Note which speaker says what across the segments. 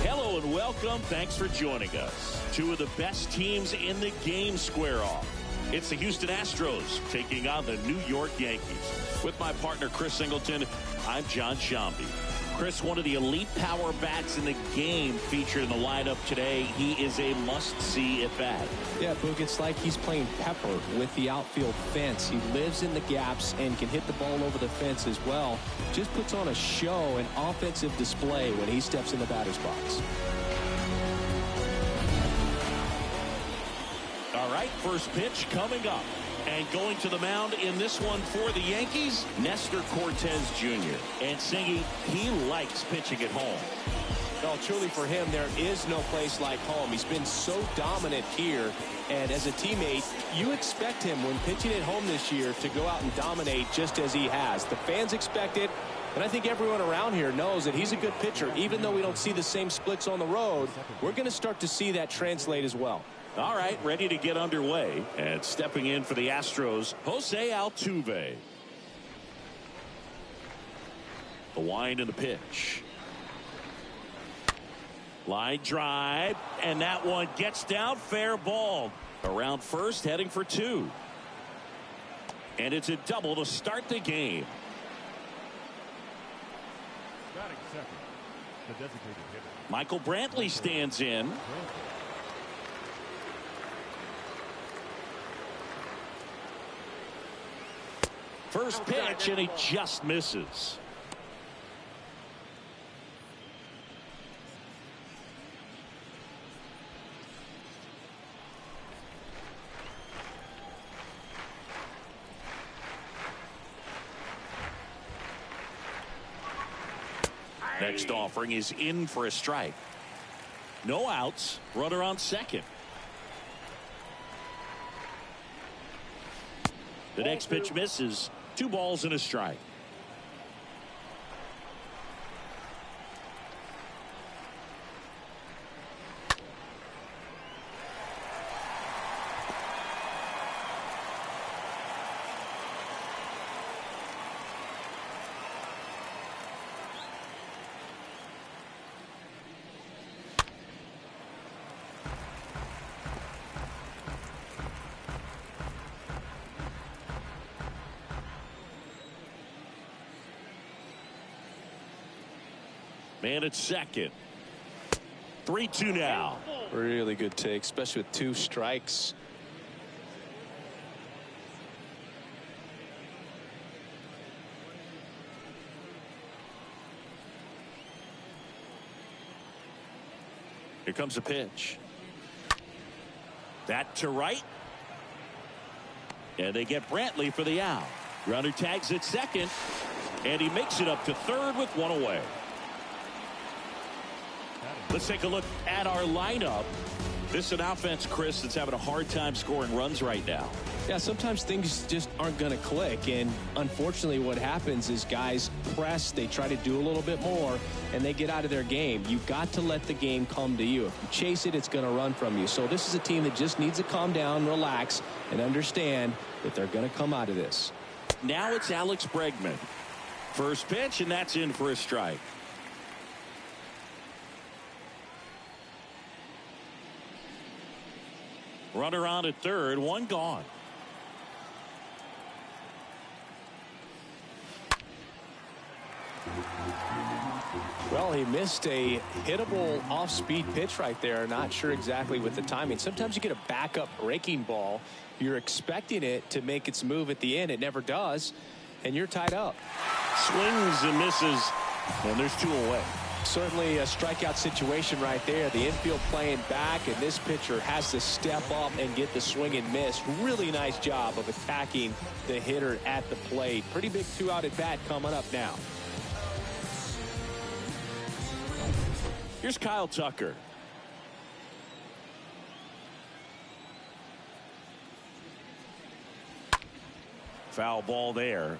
Speaker 1: Hello and welcome. Thanks for joining us. Two of the best teams in the game square off. It's the Houston Astros taking on the New York Yankees. With my partner Chris Singleton, I'm John Shambi. Chris, one of the elite power bats in the game featured in the lineup today. He is a must-see at bat.
Speaker 2: Yeah, Boog, it's like he's playing pepper with the outfield fence. He lives in the gaps and can hit the ball over the fence as well. Just puts on a show, an offensive display when he steps in the batter's box.
Speaker 1: All right, first pitch coming up. And going to the mound in this one for the Yankees, Nestor Cortez Jr. And Singy, he likes pitching at home.
Speaker 2: No, truly for him, there is no place like home. He's been so dominant here. And as a teammate, you expect him when pitching at home this year to go out and dominate just as he has. The fans expect it. And I think everyone around here knows that he's a good pitcher. Even though we don't see the same splits on the road, we're going to start to see that translate as well.
Speaker 1: All right, ready to get underway. And stepping in for the Astros, Jose Altuve. The wind and the pitch. Line drive, and that one gets down, fair ball. Around first, heading for two. And it's a double to start the game.
Speaker 3: Batting second, the designated hitter.
Speaker 1: Michael Brantley stands in. First pitch, and he just misses. Next offering is in for a strike. No outs, runner on second. The next pitch misses. 2 balls and a strike. Man at second. 3-2 now.
Speaker 2: Really good take, especially with 2 strikes.
Speaker 1: Here comes a pitch. That to right. And they get Brantley for the out. Runner tags at second. And he makes it up to third with 1 away. Let's take a look at our lineup. This is an offense, Chris, that's having a hard time scoring runs right now.
Speaker 2: Yeah, sometimes things just aren't going to click. And unfortunately, what happens is guys press, they try to do a little bit more, and they get out of their game. You've got to let the game come to you. If you chase it, it's going to run from you. So this is a team that just needs to calm down, relax, and understand that they're going to come out of this.
Speaker 1: Now it's Alex Bregman. First pitch, and that's in for a strike. Runner on at third, 1 gone.
Speaker 2: Well, he missed a hittable off-speed pitch right there. Not sure exactly with the timing. Sometimes you get a backup breaking ball. You're expecting it to make its move at the end. It never does, and you're tied up.
Speaker 1: Swings and misses, and there's 2 away.
Speaker 2: Certainly a strikeout situation right there. The infield playing back, and this pitcher has to step up and get the swing and miss. Really nice job of attacking the hitter at the plate. Pretty big 2-out at bat coming up now.
Speaker 1: Here's Kyle Tucker. Foul ball there.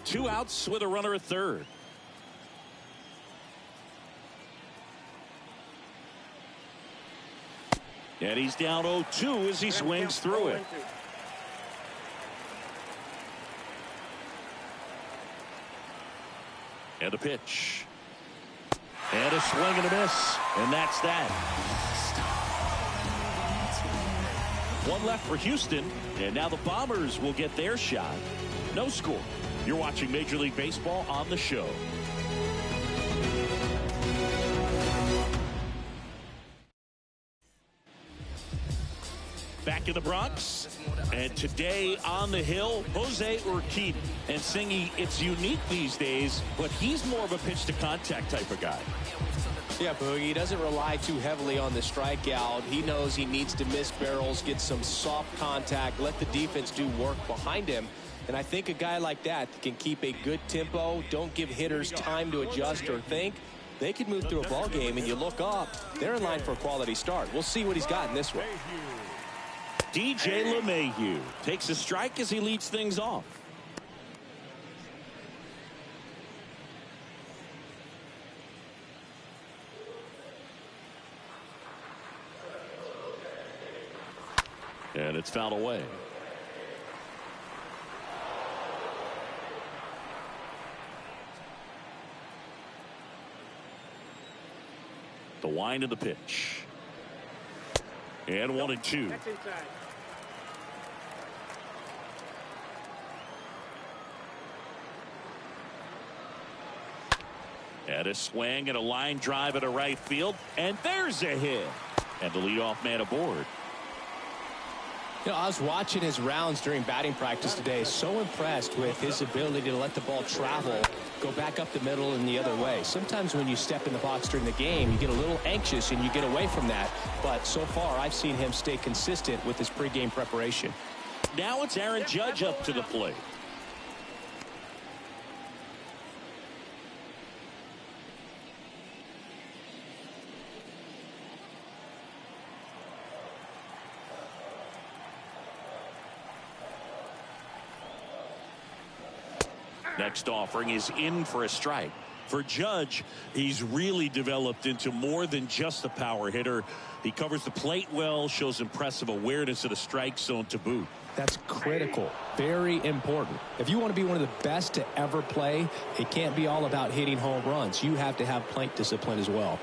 Speaker 1: Two outs with a runner at third. And he's down 0-2 as he swings through it. And a pitch. And a swing and a miss. And that's that. One left for Houston. And now the Bombers will get their shot. No score. You're watching Major League Baseball on the show. Back in the Bronx, and today on the hill, Jose Urquidy. And Singy, it's unique these days, but he's more of a pitch-to-contact type of guy.
Speaker 2: Yeah, Boogie, he doesn't rely too heavily on the strikeout. He knows he needs to miss barrels, get some soft contact, let the defense do work behind him. And I think a guy like that can keep a good tempo, don't give hitters time to adjust or think. They could move through a ball game, and you look up, they're in line for a quality start. We'll see what he's got in this one.
Speaker 1: DJ LeMahieu takes a strike as he leads things off. And it's fouled away. The wind of the pitch. And 1-2. And a swing and a line drive at a right field. And there's a hit. And the leadoff man aboard.
Speaker 2: You know, I was watching his rounds during batting practice today. So impressed with his ability to let the ball travel, go back up the middle and the other way. Sometimes when you step in the box during the game, you get a little anxious and you get away from that. But so far, I've seen him stay consistent with his pregame preparation.
Speaker 1: Now it's Aaron Judge up to the plate. Next offering is in for a strike. For Judge, he's really developed into more than just a power hitter. He covers the plate well, shows impressive awareness of the strike zone to boot.
Speaker 2: That's critical. Very important. If you want to be one of the best to ever play, it can't be all about hitting home runs. You have to have plate discipline as well.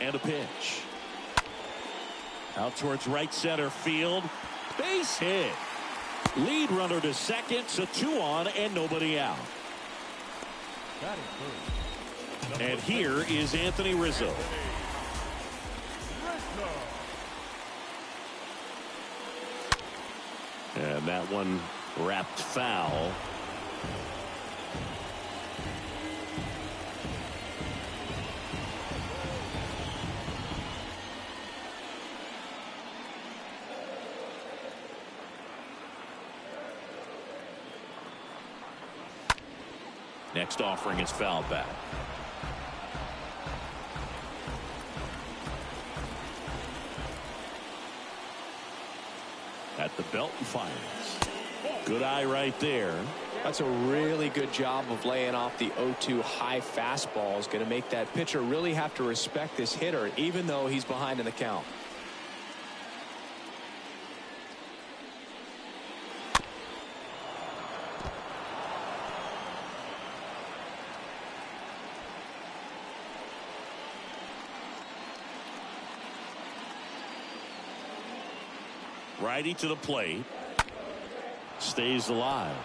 Speaker 1: And a pitch. Out towards right center field. Base hit. Lead runner to second, so 2 on and nobody out. And here is Anthony Rizzo. And that one wrapped foul. Next offering is fouled back. At the belt and fires. Good eye right there.
Speaker 2: That's a really good job of laying off the 0-2 high fastball. Is going to make that pitcher really have to respect this hitter, even though he's behind in the count.
Speaker 1: Righty to the plate. Stays alive.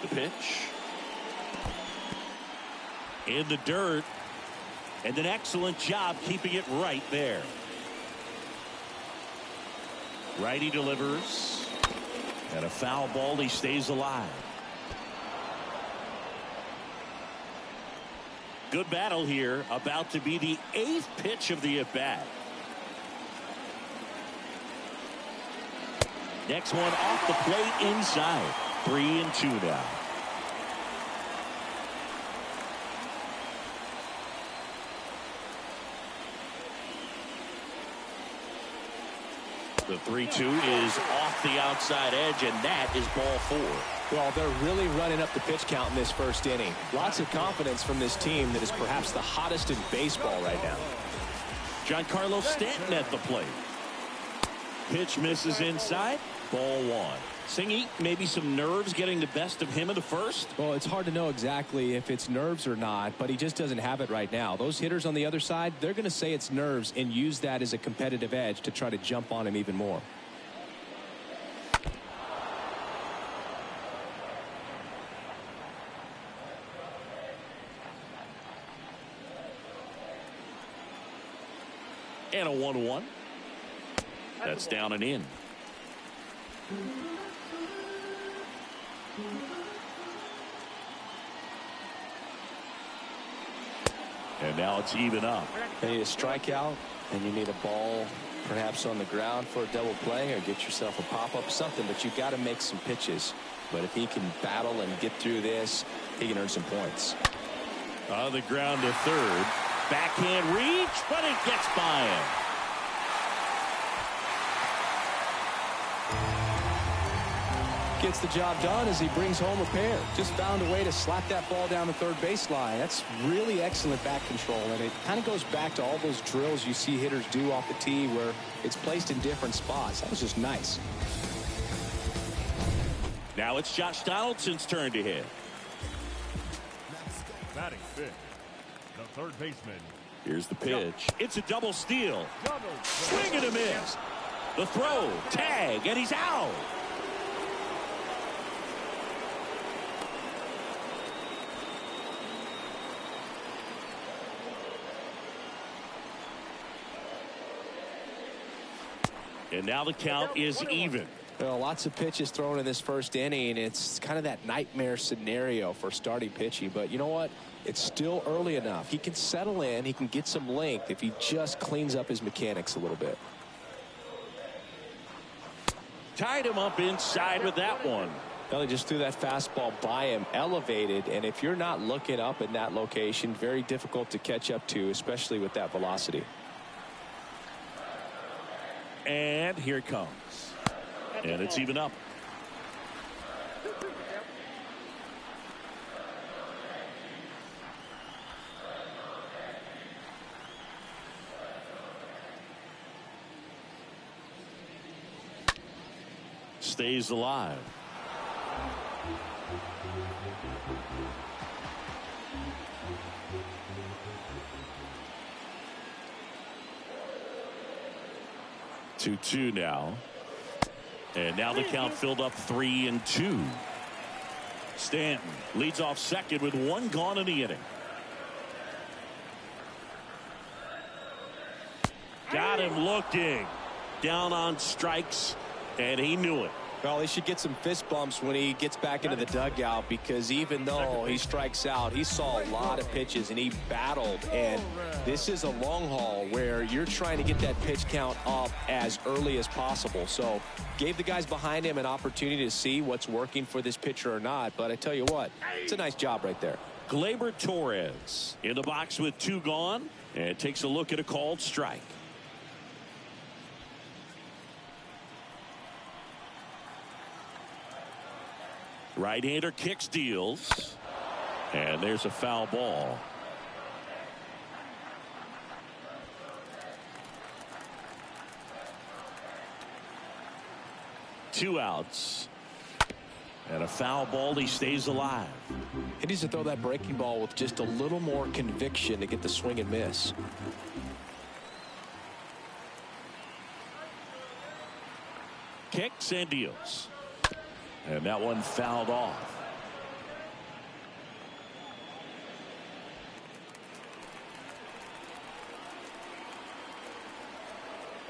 Speaker 1: The pitch. In the dirt. And an excellent job keeping it right there. Righty delivers. And a foul ball. He stays alive. Good battle here. About to be the 8th pitch of the at-bat. Next one off the plate inside. 3-2 now. The 3-2 is off the outside edge, and that is ball 4.
Speaker 2: Well, they're really running up the pitch count in this first inning. Lots of confidence from this team that is perhaps the hottest in baseball right now.
Speaker 1: Giancarlo Stanton at the plate. Pitch misses inside. Ball 1. Singy, maybe some nerves getting the best of him in the first?
Speaker 2: Well, it's hard to know exactly if it's nerves or not, but he just doesn't have it right now. Those hitters on the other side, they're going to say it's nerves and use that as a competitive edge to try to jump on him even more.
Speaker 1: And a 1-1. That's down and in. And now it's even up.
Speaker 2: You need a strikeout, and you need a ball perhaps on the ground for a double play, or get yourself a pop-up, something, but you got to make some pitches. But if he can battle and get through this, he can earn some points.
Speaker 1: On the ground to third. Backhand reach, but it gets by him.
Speaker 2: Gets the job done as he brings home a pair. Just found a way to slap that ball down the third baseline. That's really excellent back control, and it kind of goes back to all those drills you see hitters do off the tee where it's placed in different spots. That was just nice.
Speaker 1: Now it's Josh Donaldson's turn to hit.
Speaker 3: Batting fifth, the third baseman.
Speaker 1: Here's the pitch. It's a double steal. Swing and a miss. The throw, tag, and he's out. And now the count is even.
Speaker 2: Well, lots of pitches thrown in this first inning. It's kind of that nightmare scenario for starting pitching. But you know what? It's still early enough. He can settle in. He can get some length if he just cleans up his mechanics a little bit.
Speaker 1: Tied him up inside with that one.
Speaker 2: Well, he just threw that fastball by him, elevated. And if you're not looking up in that location, very difficult to catch up to, especially with that velocity.
Speaker 1: And here it comes. And it's even up. Stays alive. Two now. And now the count filled up 3-2. Stanton leads off second with one gone in the inning. Got him looking. Down on strikes, and he knew it.
Speaker 2: Well, he should get some fist bumps when he gets back into the dugout, because even though he strikes out, he saw a lot of pitches and he battled. And this is a long haul where you're trying to get that pitch count up as early as possible. So gave the guys behind him an opportunity to see what's working for this pitcher or not. But I tell you what, it's a nice job right there.
Speaker 1: Gleyber Torres in the box with two gone, and takes a look at a called strike. Right-hander kicks, deals, and there's a foul ball. Two outs. And a foul ball. He stays alive.
Speaker 2: He needs to throw that breaking ball with just a little more conviction to get the swing and miss.
Speaker 1: Kicks and deals. And that one fouled off.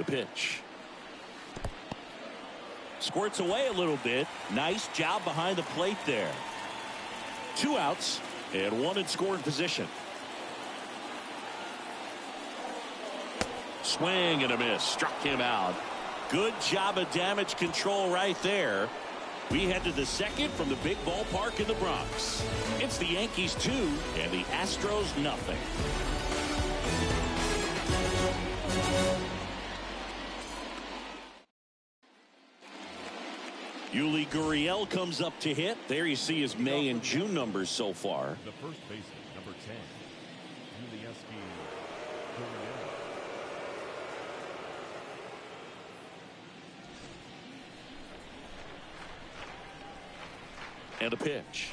Speaker 1: The pitch. Squirts away a little bit. Nice job behind the plate there. 2 outs and 1 in scoring position. Swing and a miss. Struck him out. Good job of damage control right there. We head to the second from the big ballpark in the Bronx. It's the Yankees 2 and the Astros nothing. Yuli Gurriel comes up to hit. There you see his May and June numbers so far.
Speaker 3: The first baseman, number 10, Yuli Gurriel.
Speaker 1: And a pitch.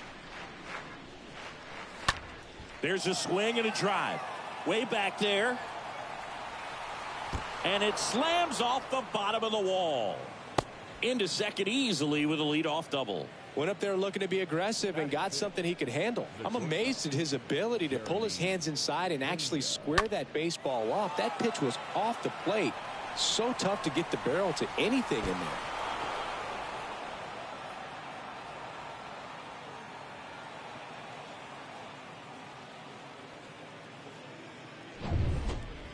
Speaker 1: There's a swing and a drive. Way back there. And it slams off the bottom of the wall. Into second easily with a leadoff double.
Speaker 2: Went up there looking to be aggressive and got something he could handle. I'm amazed at his ability to pull his hands inside and actually square that baseball off. That pitch was off the plate. So tough to get the barrel to anything in there.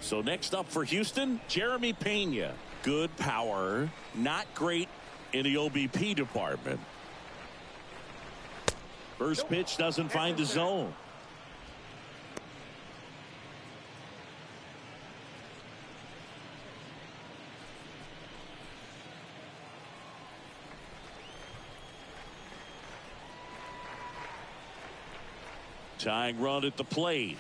Speaker 1: So next up for Houston, Jeremy Pena. Good power, not great in the OBP department. First pitch doesn't find the zone. Tying run at the plate.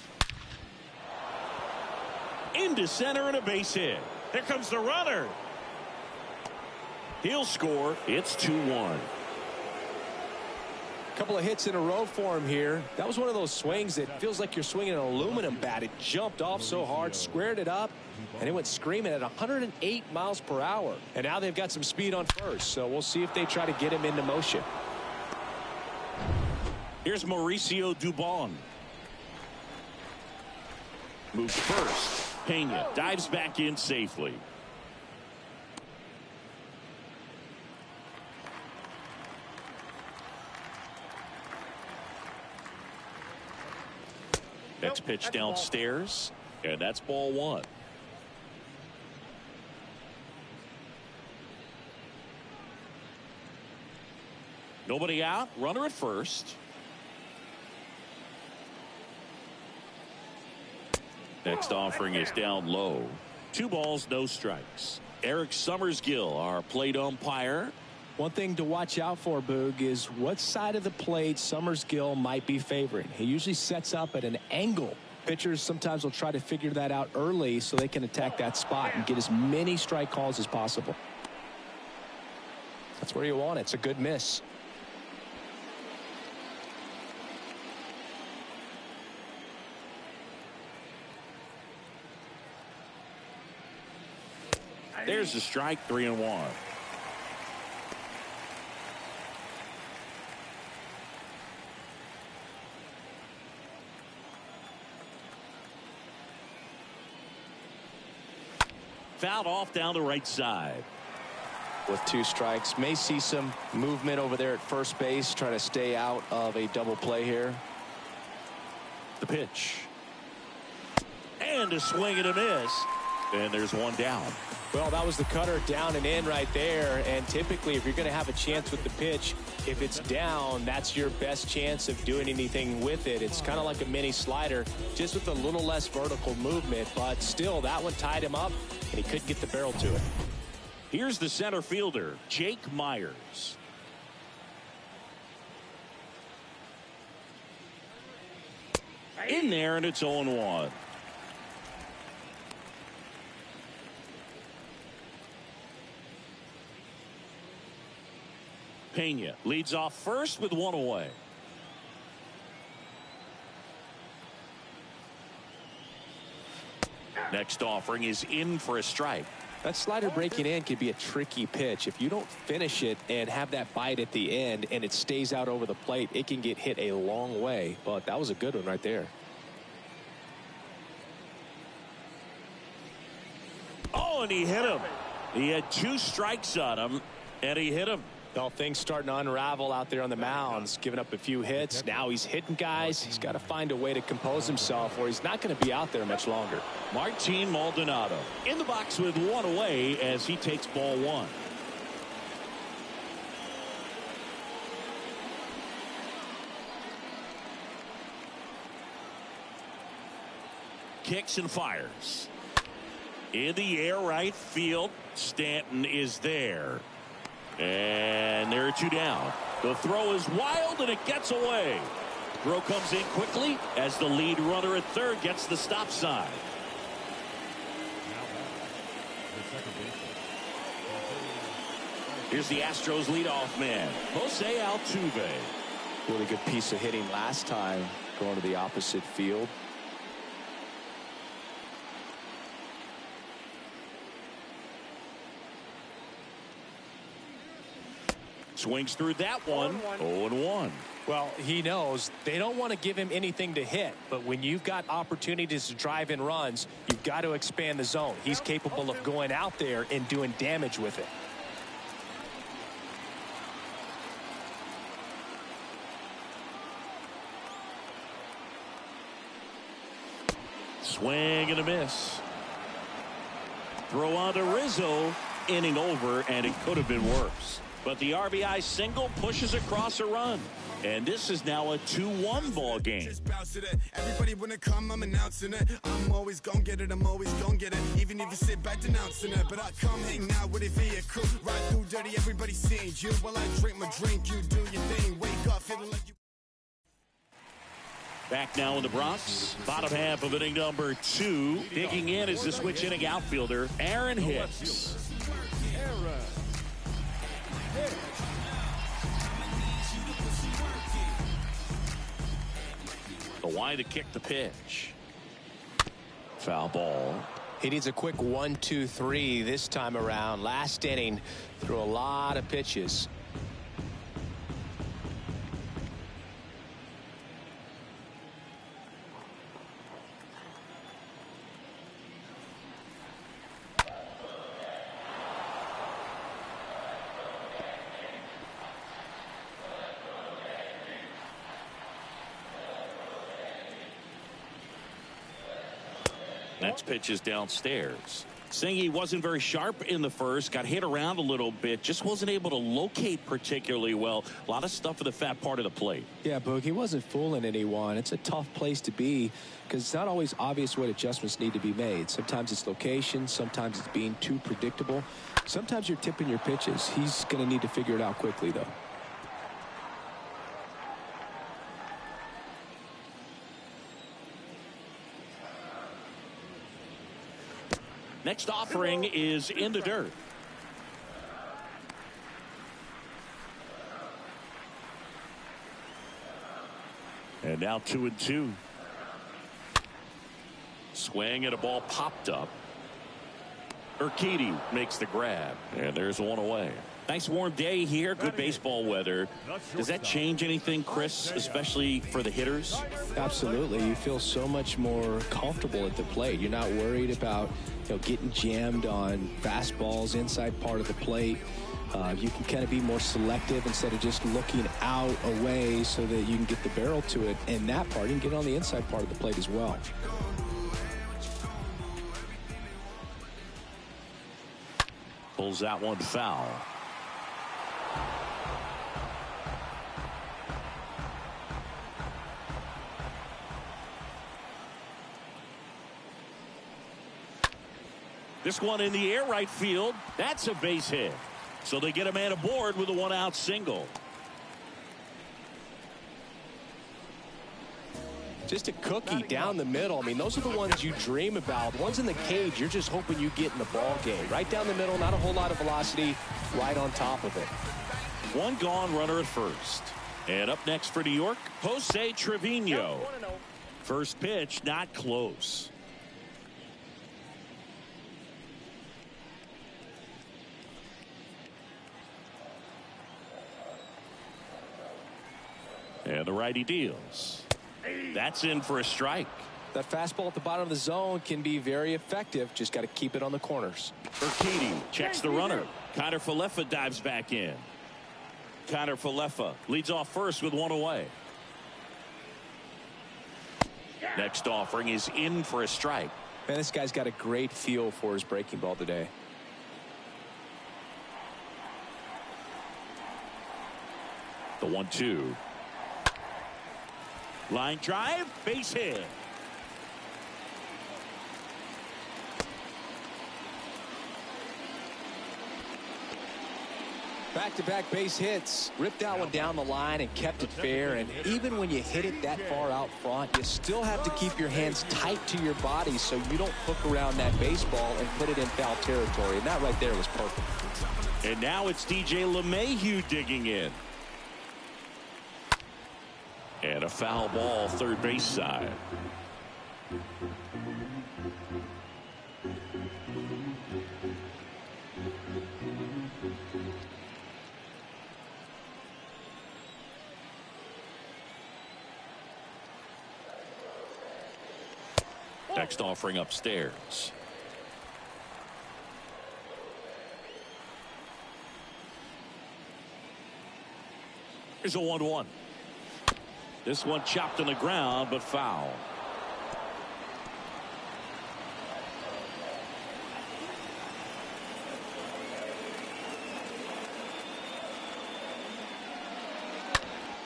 Speaker 1: Into center and a base hit. There comes the runner. He'll score. It's 2-1.
Speaker 2: Couple of hits in a row for him here. That was one of those swings that feels like you're swinging an aluminum bat. It jumped off so hard, squared it up, and it went screaming at 108 miles per hour. And now they've got some speed on first, so we'll see if they try to get him into motion.
Speaker 1: Here's Mauricio Dubon. Moves first. Pena dives back in safely. Next pitch downstairs, and that's ball 1. Nobody out, runner at first. Next offering is down low. 2 balls, no strikes. Eric Summersgill, our plate umpire.
Speaker 2: One thing to watch out for, Boog, is what side of the plate Summersgill might be favoring. He usually sets up at an angle. Pitchers sometimes will try to figure that out early so they can attack that spot and get as many strike calls as possible. That's where you want it. It's a good miss.
Speaker 1: There's the strike, 3-1. Fouled off down the right side.
Speaker 2: With 2 strikes, may see some movement over there at first base, trying to stay out of a double play here.
Speaker 1: The pitch. And a swing and a miss. And there's 1 down.
Speaker 2: Well, that was the cutter down and in right there. And typically, if you're going to have a chance with the pitch, if it's down, that's your best chance of doing anything with it. It's kind of like a mini slider, just with a little less vertical movement. But still, that one tied him up, and he couldn't get the barrel to it.
Speaker 1: Here's the center fielder, Jake Myers. In there, and it's 0-1. Pena leads off first with 1 away. Next offering is in for a strike.
Speaker 2: That slider breaking in can be a tricky pitch. If you don't finish it and have that bite at the end and it stays out over the plate, it can get hit a long way. But that was a good one right there.
Speaker 1: Oh, and he hit him. He had 2 strikes on him, and he hit him.
Speaker 2: Well, things starting to unravel out there on the mounds, giving up a few hits. Now he's hitting guys. He's got to find a way to compose himself, or he's not going to be out there much longer.
Speaker 1: Martin Maldonado in the box with 1 away as he takes ball 1. Kicks and fires. In the air, right field. Stanton is there. And there are 2 down. The throw is wild, and it gets away. Throw comes in quickly as the lead runner at third gets the stop sign. Here's the Astros leadoff man, Jose Altuve.
Speaker 2: Really good piece of hitting last time, going to the opposite field.
Speaker 1: Swings through that one. 0-1.
Speaker 2: Well, he knows they don't want to give him anything to hit, but when you've got opportunities to drive in runs, you've got to expand the zone. He's capable of going out there and doing damage with it.
Speaker 1: Swing and a miss. Throw on to Rizzo. Inning over, and it could have been worse. But the RBI single pushes across a run. And this is now a 2-1 ball game.
Speaker 4: Everybody wanna come, I'm announcing it. I'm always gonna get it, I'm always gonna get it. Even if you sit back denouncing it. But I come hang out with a vehicle. Ride through dirty, everybody seeing you. While I drink my drink, you do your thing. Wake up feeling like you.
Speaker 1: Back now in the Bronx. Bottom half of inning number 2. Digging in is the switch inning outfielder, Aaron Hicks. The wide to kick the pitch. Foul ball.
Speaker 2: He needs a quick 1-2-3 this time around. Last inning, threw a lot of pitches.
Speaker 1: Next pitch is downstairs. Singy wasn't very sharp in the first, got hit around a little bit, just wasn't able to locate particularly well. A lot of stuff for the fat part of the plate.
Speaker 2: Yeah, Boog, he wasn't fooling anyone. It's a tough place to be because it's not always obvious what adjustments need to be made. Sometimes it's location, sometimes it's being too predictable. Sometimes you're tipping your pitches. He's going to need to figure it out quickly, though.
Speaker 1: Next offering is in the dirt. And now 2-2. Swing and a ball popped up. Urquidy makes the grab. And there's 1 away. Nice warm day here. Good baseball weather. Does that change anything, Chris, especially for the hitters?
Speaker 2: Absolutely. You feel so much more comfortable at the plate. You're not worried about getting jammed on fastballs inside part of the plate. You can kind of be more selective instead of just looking out away so that you can get the barrel to it. And that part, you can get on the inside part of the plate as well.
Speaker 1: Pulls that one foul. This one in the air right field. That's a base hit. So they get a man aboard with a 1-out single.
Speaker 2: Just a cookie down the middle. I mean, those are the ones you dream about. The ones in the cage, you're just hoping you get in the ball game. Right down the middle, not a whole lot of velocity, right on top of it.
Speaker 1: 1 gone, runner at first. And up next for New York, Jose Trevino. First pitch, not close. And the righty deals. That's in for a strike.
Speaker 2: That fastball at the bottom of the zone can be very effective. Just got to keep it on the corners.
Speaker 1: Urquidy checks the runner. Connor Falefa dives back in. Connor Falefa leads off first with one away. Next offering is in for a strike.
Speaker 2: Man, this guy's got a great feel for his breaking ball today.
Speaker 1: The 1-2. Line drive, base hit.
Speaker 2: Back-to-back base hits. Ripped that one down the line and kept it fair. And even when you hit it that far out front, you still have to keep your hands tight to your body so you don't hook around that baseball and put it in foul territory. And that right there was perfect.
Speaker 1: And now it's DJ LeMahieu digging in. And a foul ball third base side. Next offering upstairs. Here's a 1-1. This one chopped on the ground, but foul.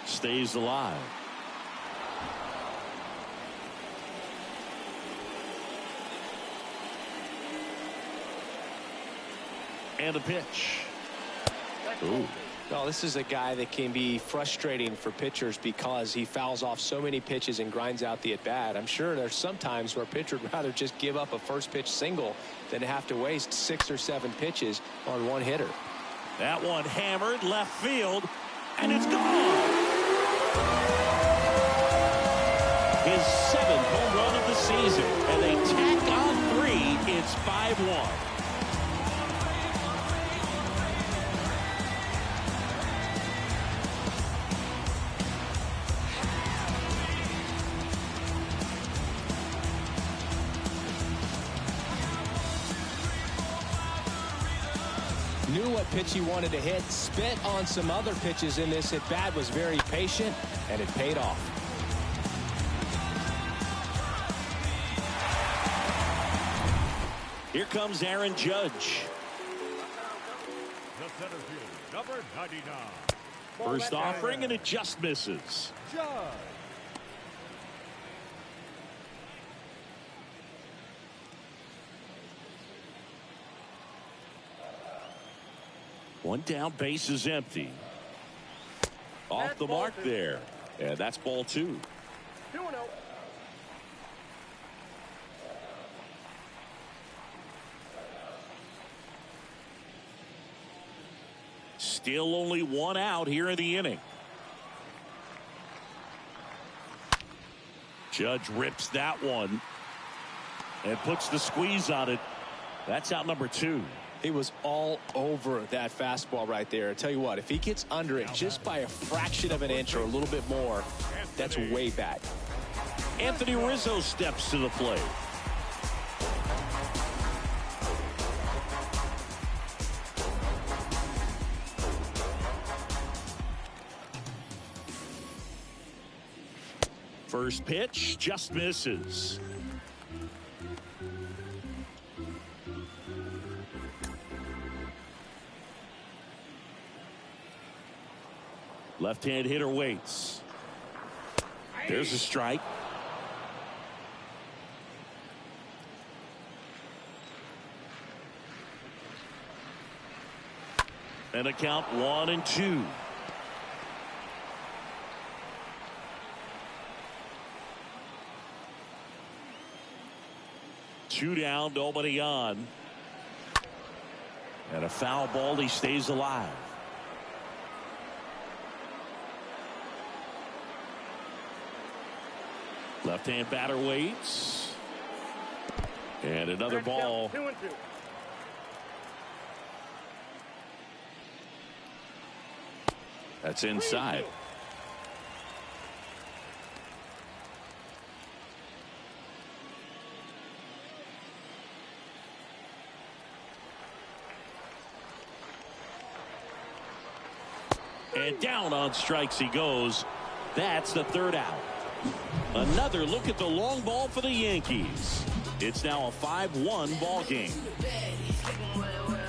Speaker 1: Stays alive. And a pitch. Ooh.
Speaker 2: Well, this is a guy that can be frustrating for pitchers because he fouls off so many pitches and grinds out the at-bat. I'm sure there's some times where a pitcher would rather just give up a first pitch single than have to waste 6 or 7 pitches on one hitter.
Speaker 1: That one hammered left field, and it's gone. His 7th home run of the season, and they tack on 3. It's 5-1.
Speaker 2: Knew what pitch he wanted to hit, spit on some other pitches in this at bat, was very patient, and it paid off.
Speaker 1: Here comes Aaron Judge.
Speaker 3: The center field, number 99.
Speaker 1: First offering, and it just misses.
Speaker 3: Judge.
Speaker 1: One down, base is empty. Off the mark there. And that's ball 2.
Speaker 5: 2-0.
Speaker 1: Still only 1 out here in the inning. Judge rips that one and puts the squeeze on it. That's out number 2.
Speaker 2: He was all over that fastball right there. I tell you what, if he gets under it just by a fraction of an inch or a little bit more, that's way back.
Speaker 1: Anthony Rizzo steps to the plate. First pitch just misses. Left-hand hitter waits. There's a strike. And a count 1-2. Two down, nobody on. And a foul ball, he stays alive. Left-hand batter waits. And another ball.
Speaker 5: 2-2.
Speaker 1: That's inside. And down on strikes he goes. That's the third out. Another look at the long ball for the Yankees. It's now a 5-1 ball game.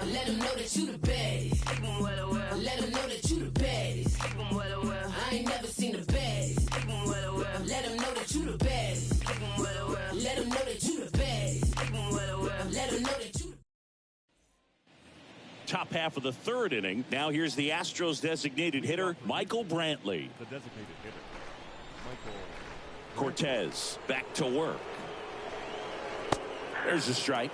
Speaker 5: Let them know that you the baddest. Let them know that you the baddest. I ain't never seen the baddest. Let them know that you the baddest. Let them know that you the baddest. Let them know that you.
Speaker 1: Top half of the third inning. Now here's the Astros designated hitter, Michael Brantley.
Speaker 3: The designated hitter, Michael
Speaker 1: Cortez back to work. There's a strike.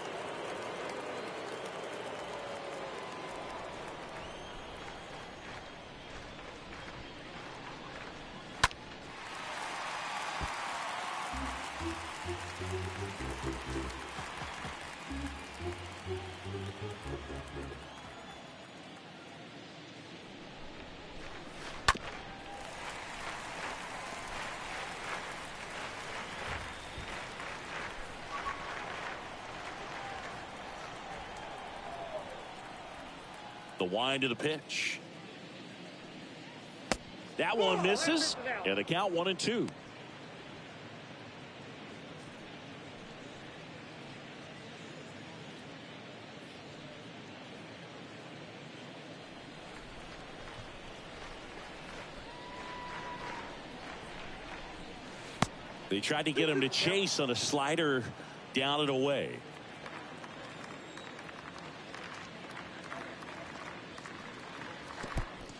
Speaker 1: The wind of the pitch. That one misses. And the count 1-2. They tried to get him to chase on a slider down and away.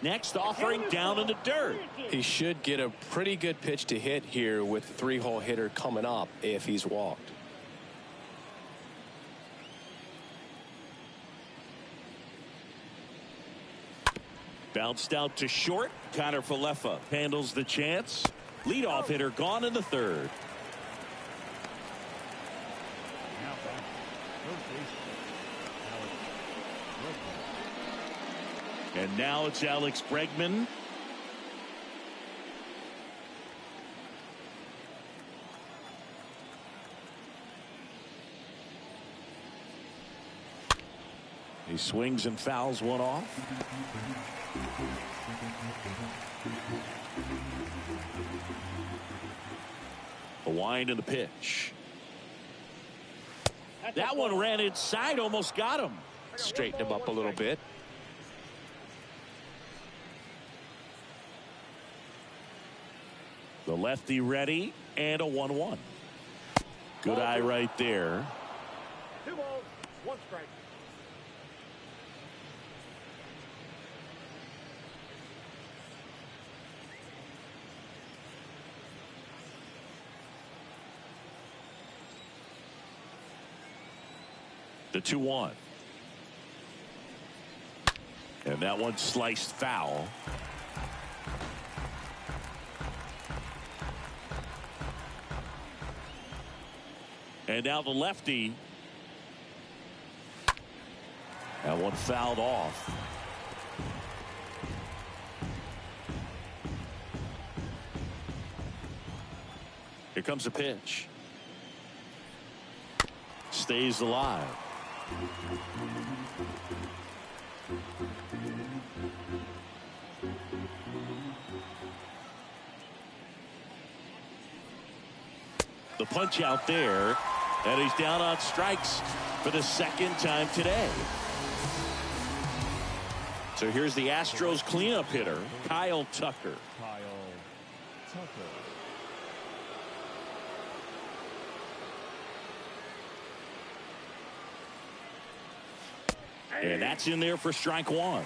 Speaker 1: Next offering down in the dirt.
Speaker 2: He should get a pretty good pitch to hit here with the three-hole hitter coming up if he's walked.
Speaker 1: Bounced out to short. Connor Falefa handles the chance. Leadoff hitter gone in the third.
Speaker 3: now back third baseman,
Speaker 1: And now it's Alex Bregman. He swings and fouls one off. The wind and the pitch. That one ran inside, almost got him.
Speaker 2: Straighten him up a little bit.
Speaker 1: The lefty ready, and a 1-1. Good eye right there.
Speaker 6: 2 balls, 1 strike.
Speaker 1: The 2-1. And that one sliced foul. And now the lefty. That one fouled off. Here comes the pitch. Stays alive. The punch out there, and he's down on strikes for the second time today. So here's the Astros cleanup hitter, Kyle Tucker.
Speaker 3: Kyle Tucker.
Speaker 1: And that's in there for strike one.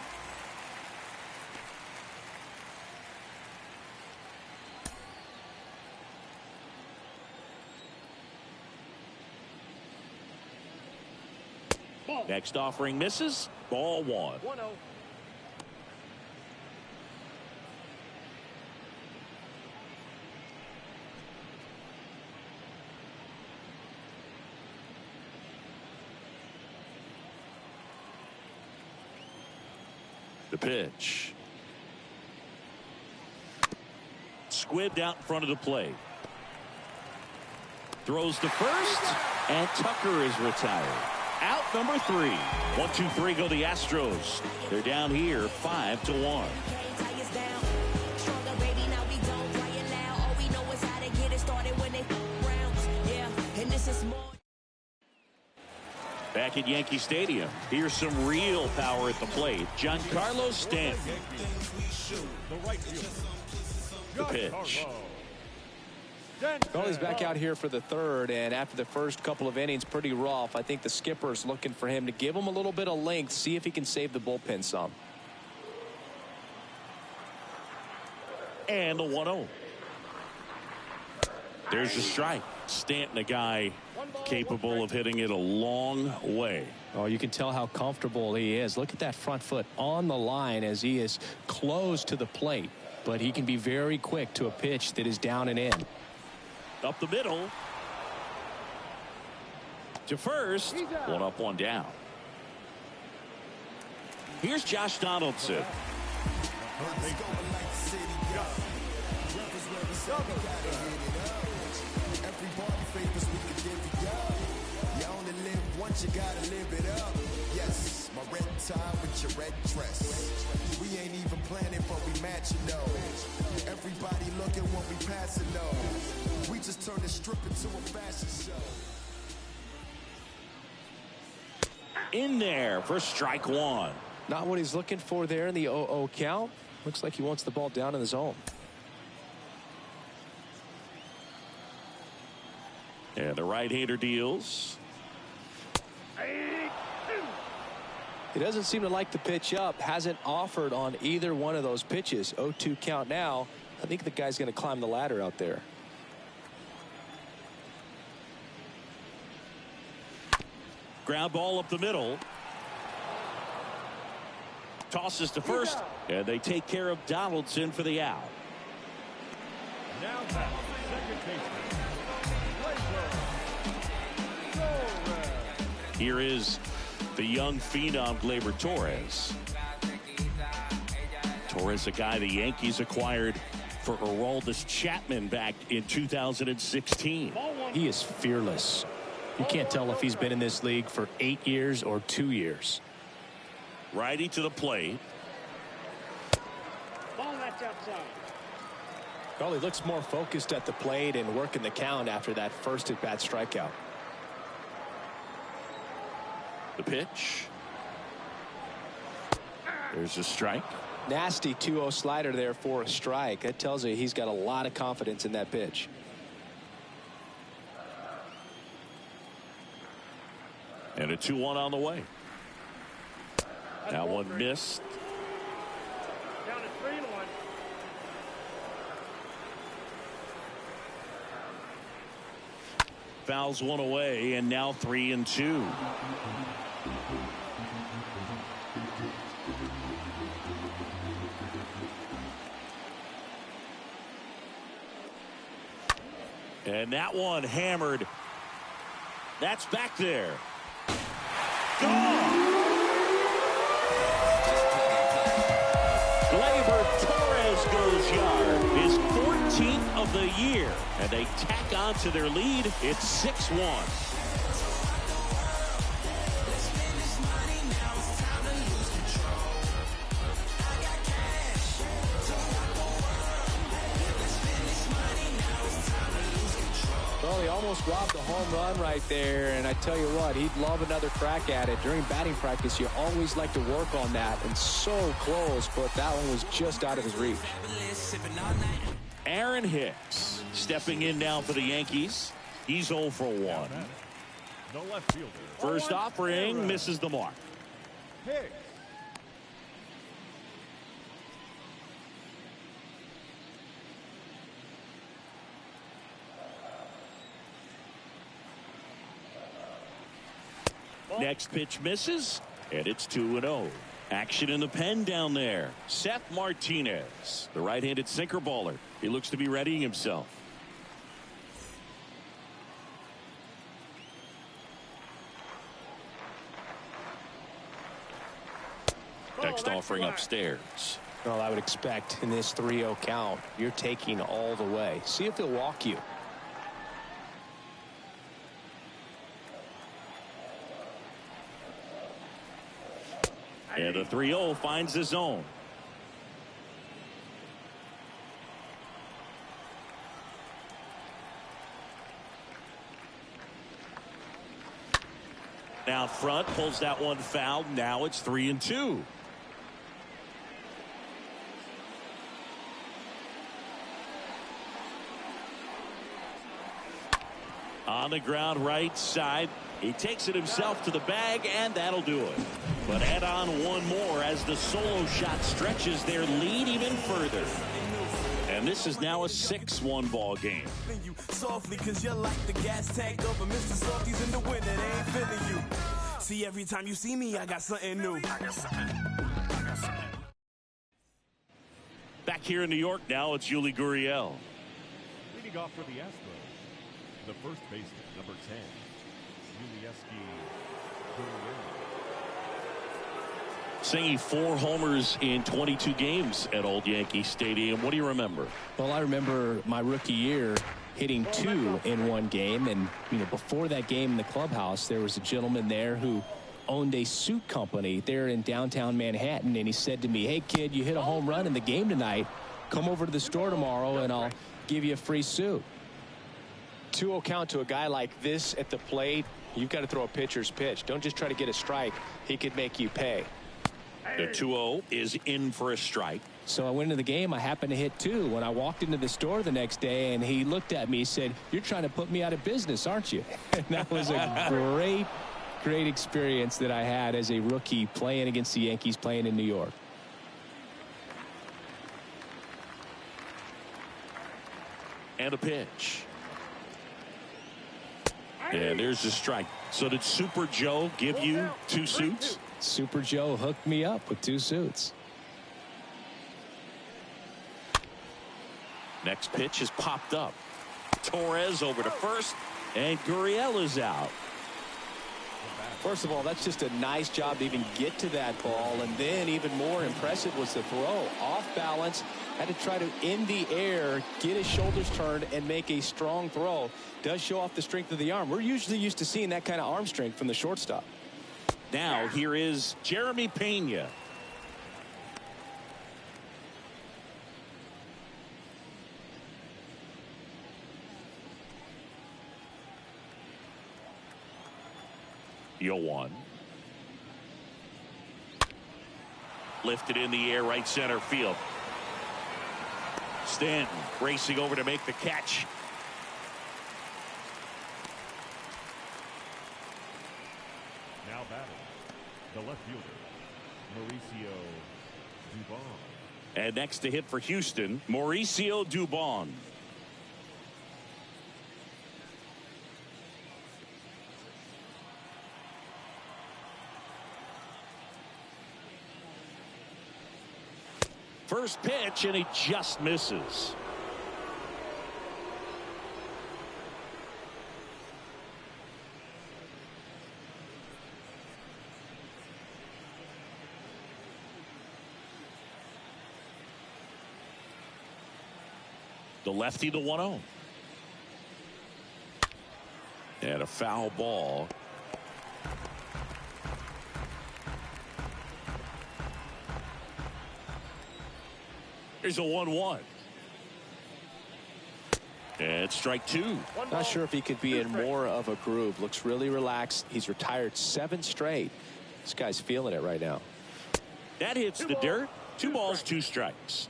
Speaker 1: Next offering misses. Ball 1.
Speaker 6: 1-0.
Speaker 1: The pitch. Squibbed out in front of the plate. Throws to first, and Tucker is retired. Out number 3. 1-2-3 go the Astros. They're down here 5-1. Back at Yankee Stadium, here's some real power at the plate. Giancarlo Stanton. The pitch.
Speaker 2: Well, he's back out here for the third, and after the first couple of innings, pretty rough. I think the skipper's looking for him to give him a little bit of length, see if he can save the bullpen some.
Speaker 1: And the 1-0. There's a strike. Stanton, a guy capable of hitting it a long way.
Speaker 2: Oh, you can tell how comfortable he is. Look at that front foot on the line as he is close to the plate. But he can be very quick to a pitch that is down and in.
Speaker 1: Up the middle. To first. One up, one down. Here's Josh Donaldson.
Speaker 4: You gotta live it up. Yes, my red tie with your red dress. We ain't even planning, but we matching though. Everybody looking when we passing though. We just turned the strip into a fashion show.
Speaker 1: In there for strike one.
Speaker 2: Not what he's looking for there in the 0-0 count. Looks like he wants the ball down in the zone.
Speaker 1: And the right-hander deals.
Speaker 2: He doesn't seem to like the pitch up. Hasn't offered on either one of those pitches. 0-2 count now. I think the guy's going to climb the ladder out there.
Speaker 1: Ground ball up the middle. Tosses to first. And they take care of Donaldson for the out.
Speaker 3: Now back, second baseman.
Speaker 1: Here is the young phenom Gleyber Torres. Torres, a guy the Yankees acquired for Aroldis Chapman back in 2016.
Speaker 2: He is fearless. You can't tell if he's been in this league for 8 years or 2 years.
Speaker 1: Righty to the plate.
Speaker 6: Ball that's outside.
Speaker 2: Well, he looks more focused at the plate and working the count after that first at-bat strikeout.
Speaker 1: The pitch. There's a strike.
Speaker 2: Nasty 2-0 slider there for a strike. That tells you he's got a lot of confidence in that pitch.
Speaker 1: And a 2-1 on the way. That one missed.
Speaker 6: Down to 3-1.
Speaker 1: Fouls one away, and now 3-2. And that one hammered. That's back there. Gone! Gleyber Torres goes yard. His 14th of the year. And they tack on to their lead. It's 6-1.
Speaker 2: Well, he almost robbed a home run right there, and I tell you what, he'd love another crack at it. During batting practice, you always like to work on that, and so close, but that one was just out of his reach.
Speaker 1: Aaron Hicks stepping in now for the Yankees. He's 0 for 1.
Speaker 3: The left fielder.
Speaker 1: First offering misses the mark.
Speaker 3: Hicks.
Speaker 1: Next pitch misses, and it's 2-0. Action in the pen down there. Seth Martinez, the right-handed sinker baller. He looks to be readying himself. Next offering upstairs.
Speaker 2: Well, I would expect in this 3-0 count, you're taking all the way. See if he'll walk you.
Speaker 1: And the 3-0 finds the zone. out front, pulls that one foul. Now it's 3-2. On the ground right side. He takes it himself to the bag, and that'll do it. But add on one more as the solo shot stretches their lead even further. And this is now a 6-1 ball game.
Speaker 7: Softly, cause you're like the gas tank over Mr. Softies in the winter. They ain't feeling you. See, every time you see me, I got something new.
Speaker 1: Back here in New York now, it's Yuli Gurriel.
Speaker 3: Leading off for the Astros, the first baseman, number 10, Yuli Gurriel.
Speaker 1: Singing 4 homers in 22 games at Old Yankee Stadium. What do you remember?
Speaker 2: Well, I remember my rookie year hitting 2 in one game. And, before that game in the clubhouse, there was a gentleman there who owned a suit company there in downtown Manhattan. And he said to me, "Hey, kid, you hit a home run in the game tonight. Come over to the store tomorrow and I'll give you a free suit." 2-0 count to a guy like this at the plate. You've got to throw a pitcher's pitch. Don't just try to get a strike. He could make you pay.
Speaker 1: The 2-0 is in for a strike.
Speaker 2: So I went into the game. I happened to hit 2 when I walked into the store the next day, and he looked at me and said, "You're trying to put me out of business, aren't you?" And that was a great experience that I had as a rookie playing against the Yankees, playing in New York.
Speaker 1: And a pitch. And there's the strike. So did Super Joe give you 2 suits?
Speaker 2: Super Joe hooked me up with 2 suits.
Speaker 1: Next pitch is popped up. Torres over to first, and Gurriel is out.
Speaker 2: First of all, that's just a nice job to even get to that ball, and then even more impressive was the throw. Off balance, had to try to, in the air, get his shoulders turned and make a strong throw. Does show off the strength of the arm. We're usually used to seeing that kind of arm strength from the shortstop.
Speaker 1: Now here is Jeremy Pena. Yoan. Lifted in the air, right center field. Stanton racing over to make the catch.
Speaker 3: Now batting, the left fielder, Mauricio Dubon.
Speaker 1: And next to hit for Houston, Mauricio Dubon. First pitch, and he just misses. The lefty, the 1-0. And a foul ball. Here's a 1-1. And strike 2.
Speaker 2: Not sure if he could be in more of a groove. Looks really relaxed. He's retired 7 straight. This guy's feeling it right now.
Speaker 1: That hits the dirt. 2 balls, 2 strikes.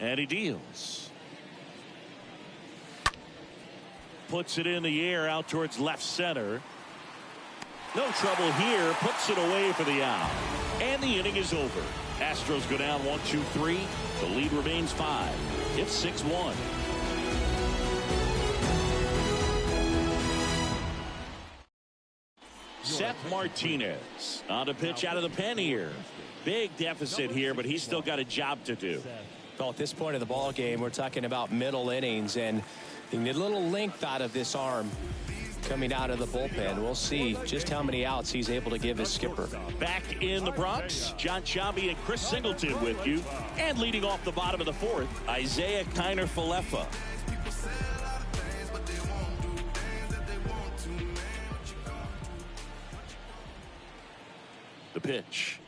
Speaker 1: And he deals. Puts it in the air out towards left center. No trouble here. Puts it away for the out. And the inning is over. Astros go down 1-2-3. The lead remains 5. It's 6-1. Seth Martinez on the pitch out of the pen here. Big deficit here, but he's still got a job to do.
Speaker 2: Well, at this point of the ball game, we're talking about middle innings, and you need a little length out of this arm coming out of the bullpen. We'll see just how many outs he's able to give his skipper.
Speaker 1: Back in the Bronx, John Chambi and Chris Singleton with you. And leading off the bottom of the 4th, Isaiah Kiner-Falefa. pitch.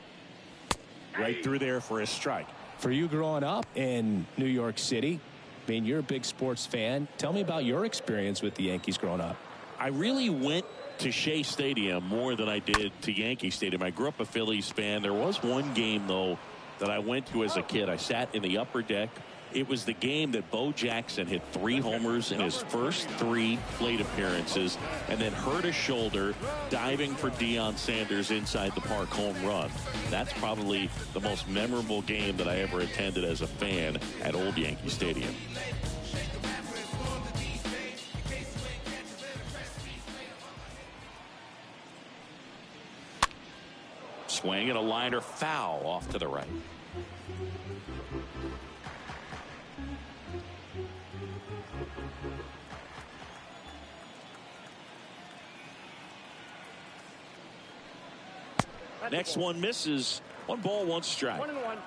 Speaker 1: Right through there for a strike.
Speaker 2: For you growing up in New York City, I mean, you're a big sports fan. Tell me about your experience with the Yankees growing up.
Speaker 1: I really went to Shea Stadium more than I did to Yankee Stadium. I grew up a Phillies fan. There was one game, though, that I went to as a kid. I sat in the upper deck. It was the game that Bo Jackson hit 3 homers in his first 3 plate appearances and then hurt his shoulder diving for Deion Sanders inside the park home run. That's probably the most memorable game that I ever attended as a fan at Old Yankee Stadium. Swing and a liner foul off to the right. Next one misses. 1 ball, 1 strike.
Speaker 6: 1-1.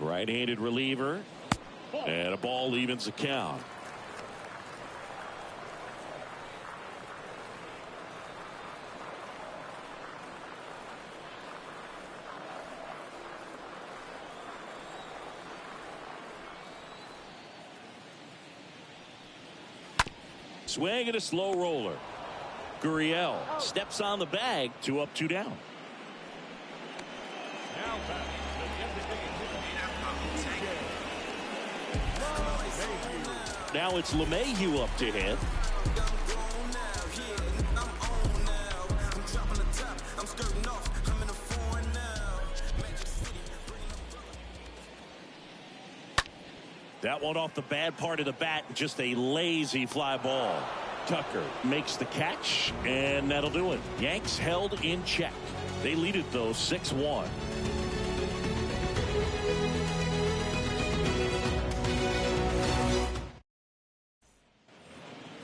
Speaker 1: Right-handed reliever. And a ball evens the count. Swing and a slow roller. Gurriel steps on the bag. 2 up, 2 down. Now it's LeMahieu up to hit. That one off the bad part of the bat, just a lazy fly ball. Tucker makes the catch, and that'll do it. Yanks held in check. They lead it, though, 6-1.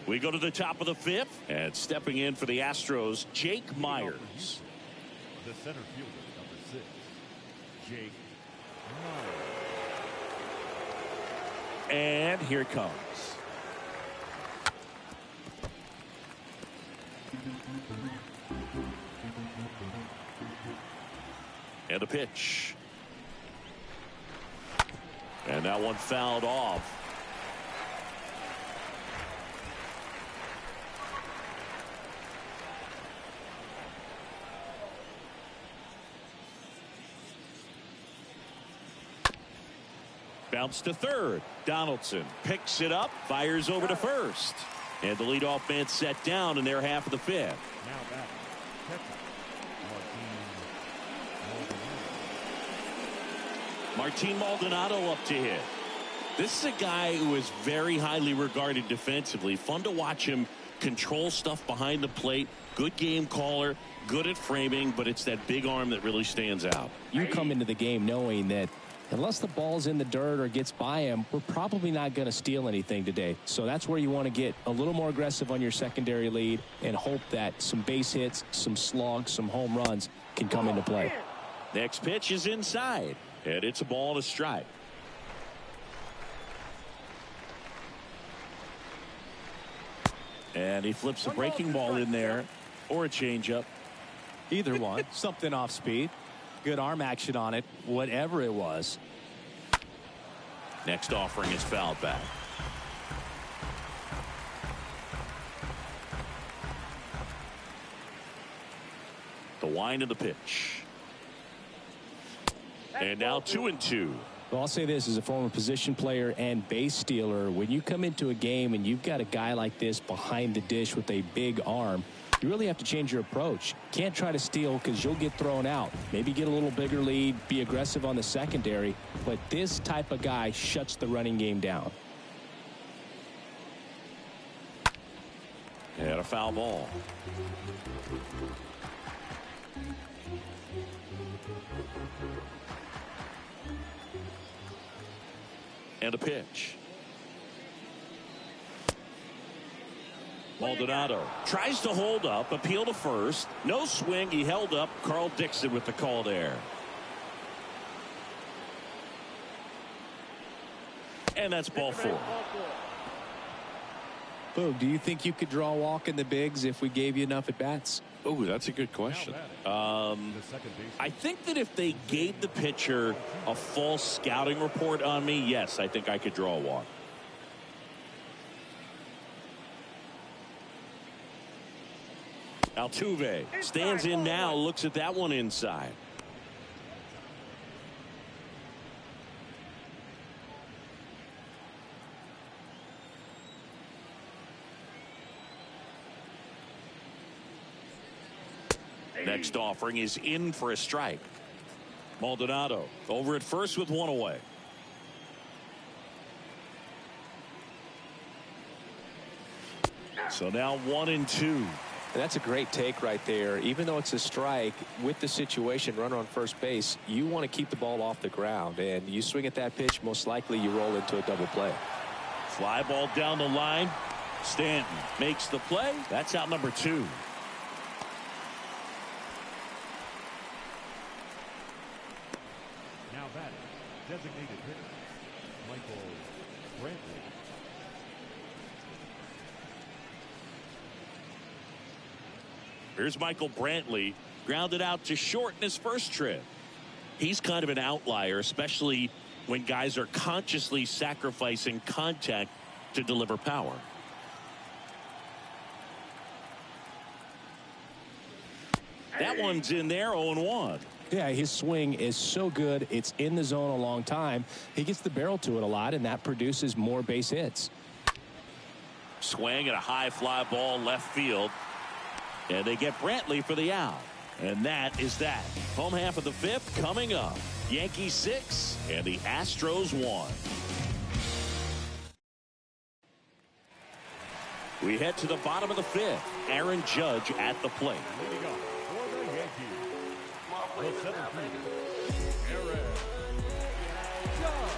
Speaker 1: We go to the top of the 5th, and stepping in for the Astros, Jake Myers.
Speaker 3: The center fielder, number 6, Jake Myers.
Speaker 1: And here it comes. And a pitch. And that one fouled off. Bounce to third. Donaldson picks it up, fires over to first. And the leadoff man set down in their half of the 5th.
Speaker 3: Now back,
Speaker 1: Martin Maldonado up to hit. This is a guy who is very highly regarded defensively. Fun to watch him control stuff behind the plate. Good game caller, good at framing, but it's that big arm that really stands out.
Speaker 2: You come into the game knowing that unless the ball's in the dirt or gets by him, we're probably not going to steal anything today. So that's where you want to get a little more aggressive on your secondary lead and hope that some base hits, some slugs, some home runs can come into play.
Speaker 1: Next pitch is inside, and it's a ball to strike. And he flips a breaking ball in there, or a changeup.
Speaker 2: Either one. Something off speed. Good arm action on it, whatever it was.
Speaker 1: Next offering is fouled back. The wind of the pitch. And now 2-2.
Speaker 2: Well, I'll say this as a former position player and base stealer. When you come into a game and you've got a guy like this behind the dish with a big arm, you really have to change your approach. Can't try to steal because you'll get thrown out. Maybe get a little bigger lead, be aggressive on the secondary. But this type of guy shuts the running game down.
Speaker 1: And a foul ball. And a pitch. Maldonado tries to hold up, appeal to first. No swing. He held up. Carl Dixon with the call there. And that's ball 4.
Speaker 2: Boog, do you think you could draw a walk in the bigs if we gave you enough at bats?
Speaker 1: Oh, that's a good question. I think that if they gave the pitcher a full scouting report on me, yes, I think I could draw a walk. Altuve stands in now, looks at that one inside. Next offering is in for a strike. Maldonado over at first with one away. So now 1-2.
Speaker 2: That's a great take right there. Even though it's a strike, with the situation, runner on first base, you want to keep the ball off the ground. And you swing at that pitch, most likely you roll into a double play.
Speaker 1: Fly ball down the line. Stanton makes the play. That's out number 2.
Speaker 3: Now batting, designated hitter, Michael Brantley.
Speaker 1: Here's Michael Brantley, grounded out to short in his first trip. He's kind of an outlier, especially when guys are consciously sacrificing contact to deliver power. That one's in there, 0-1.
Speaker 2: Yeah, his swing is so good. It's in the zone a long time. He gets the barrel to it a lot, and that produces more base hits.
Speaker 1: Swing and a high fly ball left field. And they get Brantley for the out. And that is that. Home half of the 5th coming up. Yankees 6 and the Astros 1. We head to the bottom of the 5th. Aaron Judge at the plate.
Speaker 3: Leading off for the Yankees, the 7th fielder, Aaron Judge.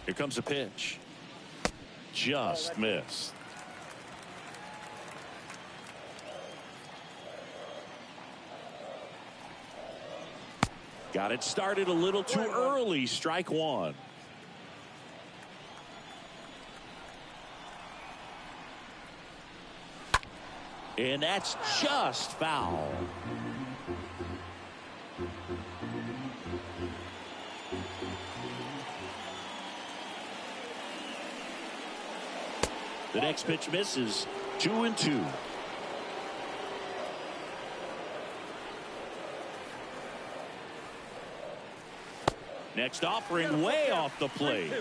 Speaker 1: Here comes a pitch. Just missed. Got it started a little too early. Strike 1. And that's just foul. The next pitch misses. 2-2. Next offering way off the plate.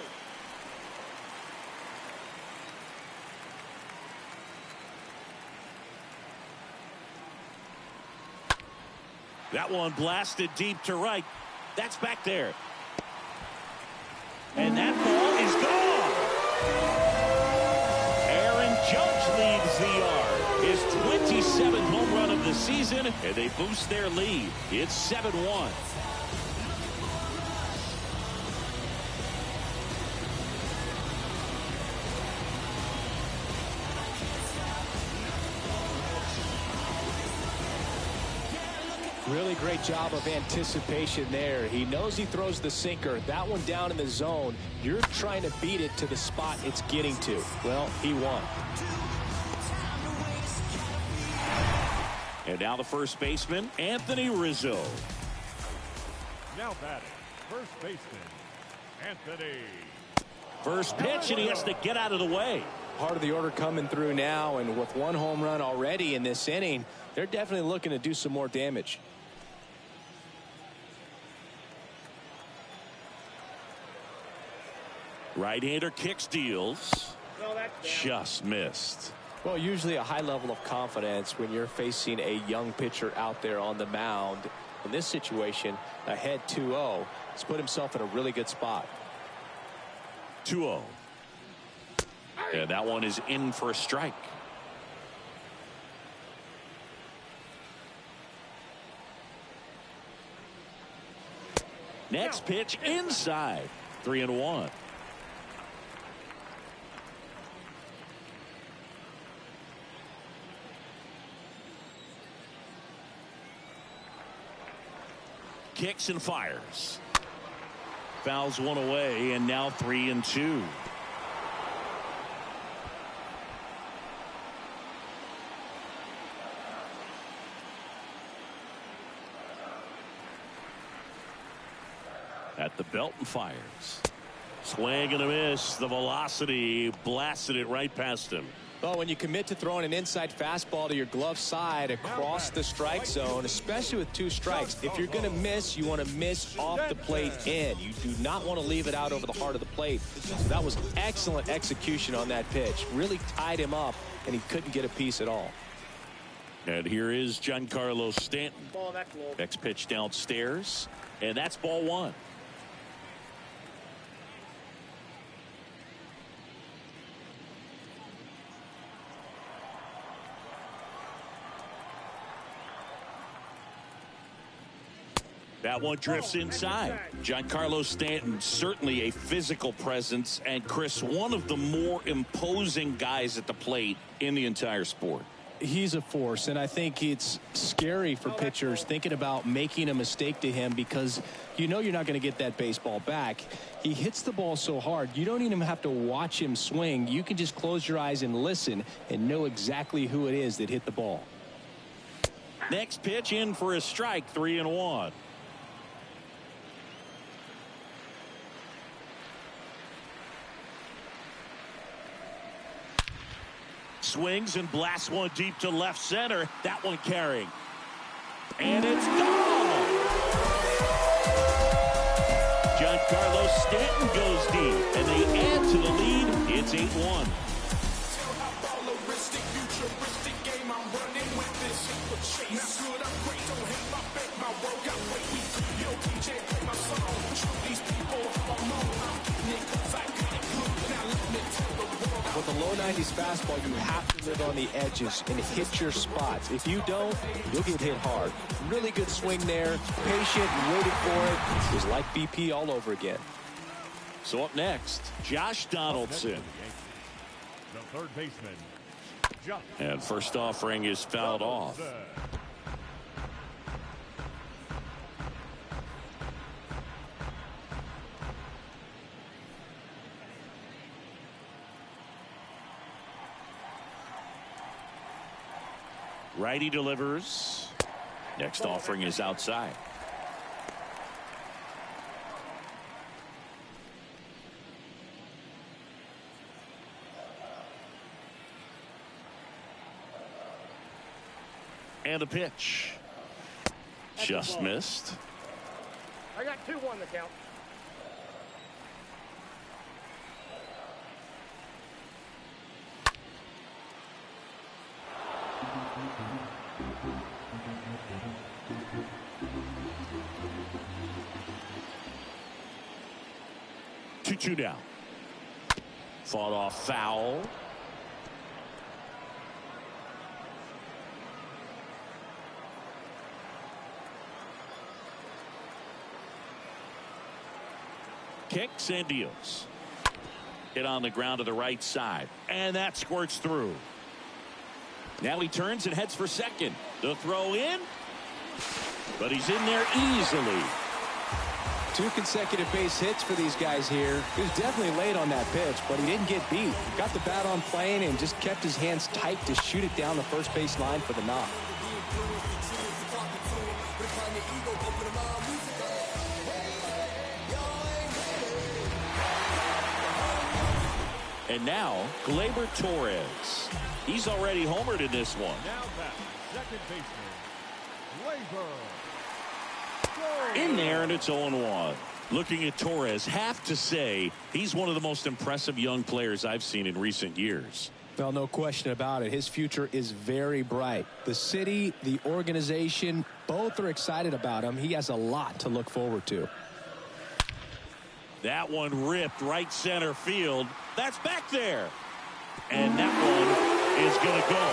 Speaker 1: That one blasted deep to right. That's back there. And that ball is gone. Aaron Judge leads the yard. His 27th home run of the season, and they boost their lead. It's 7-1.
Speaker 2: Really great job of anticipation there. He knows he throws the sinker. That one down in the zone. You're trying to beat it to the spot it's getting to. Well, he won.
Speaker 1: And now the first baseman, Anthony Rizzo.
Speaker 3: Now batting, first baseman, Anthony.
Speaker 1: First pitch, and he has to get out of the way.
Speaker 2: Part of the order coming through now, and with one home run already in this inning, they're definitely looking to do some more damage.
Speaker 1: Right-hander kicks, deals. Just missed.
Speaker 2: Well, usually a high level of confidence when you're facing a young pitcher out there on the mound. In this situation, ahead 2-0, he's put himself in a really good spot.
Speaker 1: 2-0. And that one is in for a strike. Next pitch inside. 3-1. Kicks and fires. Fouls one away, and now 3-2. At the belt and fires. Swing and a miss. The velocity blasted it right past him.
Speaker 2: Well, when you commit to throwing an inside fastball to your glove side across the strike zone, especially with 2 strikes, if you're going to miss, you want to miss off the plate in. You do not want to leave it out over the heart of the plate. So that was excellent execution on that pitch. Really tied him up, and he couldn't get a piece at all.
Speaker 1: And here is Giancarlo Stanton. Next pitch downstairs, and that's ball 1. That one drifts inside. Giancarlo Stanton, certainly a physical presence, and Chris, one of the more imposing guys at the plate in the entire sport.
Speaker 2: He's a force, and I think it's scary for pitchers thinking about making a mistake to him because you know you're not going to get that baseball back. He hits the ball so hard, you don't even have to watch him swing. You can just close your eyes and listen and know exactly who it is that hit the ball.
Speaker 1: Next pitch in for a strike, 3-1. Swings and blasts one deep to left center. That one carrying. And it's gone. Giancarlo Stanton goes deep, and they add to the lead. It's 8-1.
Speaker 2: With a low 90s fastball, you have to live on the edges and hit your spots. If you don't, you'll get hit hard. Really good swing there. Patient, waited for it. It was like BP all over again.
Speaker 1: So up next, Josh Donaldson.
Speaker 3: The third baseman, Josh.
Speaker 1: And first offering is fouled off. Righty delivers. Next offering is outside. And a pitch. Just missed.
Speaker 6: I got 2-1 the count.
Speaker 1: Two down. Fought off foul. Kicks and deals. Hit on the ground to the right side, and that squirts through. Now he turns and heads for second. The throw in, but he's in there easily.
Speaker 2: 2 consecutive base hits for these guys here. He was definitely late on that pitch, but he didn't get beat. Got the bat on plane and just kept his hands tight to shoot it down the first base line for the knock.
Speaker 1: And now, Gleyber Torres. He's already homered in this one.
Speaker 3: Now back, second baseman, Gleyber.
Speaker 1: In there, and it's 0-1. Looking at Torres, have to say he's one of the most impressive young players I've seen in recent years.
Speaker 2: Well, no question about it. His future is very bright. The city, the organization, both are excited about him. He has a lot to look forward to.
Speaker 1: That one ripped right center field. That's back there. And that one is going to go.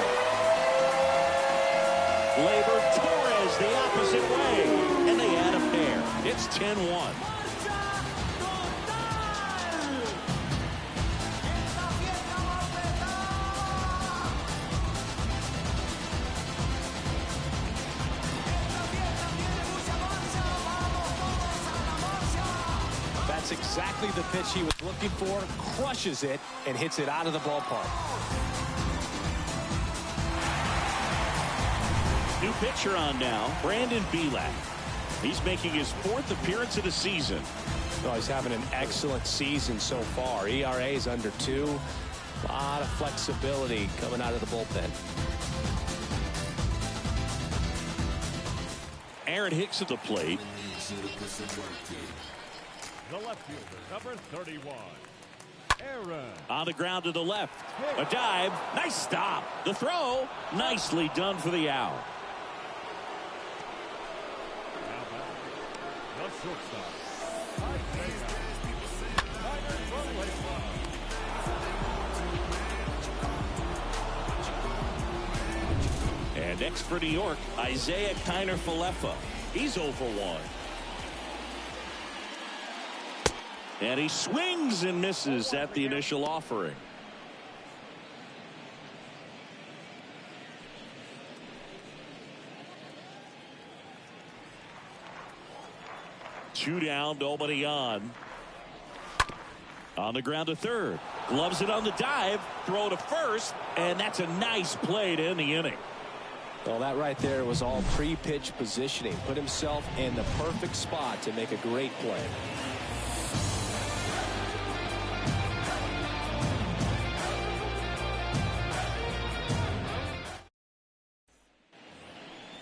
Speaker 1: Gleyber Torres the opposite way. And they add a pair. It's 10-1.
Speaker 2: That's exactly the pitch he was looking for. Crushes it and hits it out of the ballpark.
Speaker 1: New pitcher on now, Brandon Belak. He's making his 4th appearance of the season.
Speaker 2: Oh, he's having an excellent season so far. ERA is under 2. A lot of flexibility coming out of the bullpen.
Speaker 1: Aaron Hicks at the plate.
Speaker 3: The left fielder, number 31, Aaron.
Speaker 1: On the ground to the left. A dive. Nice stop. The throw. Nicely done for the out.
Speaker 3: Now back, the shortstop,
Speaker 1: And next for New York, Isaiah Kiner-Falefa. He's 0 for 1. And he swings and misses at the initial offering. Two down, nobody on. On the ground to third. Gloves it on the dive. Throw to first. And that's a nice play to end the inning.
Speaker 2: Well, that right there was all pre-pitch positioning. Put himself in the perfect spot to make a great play.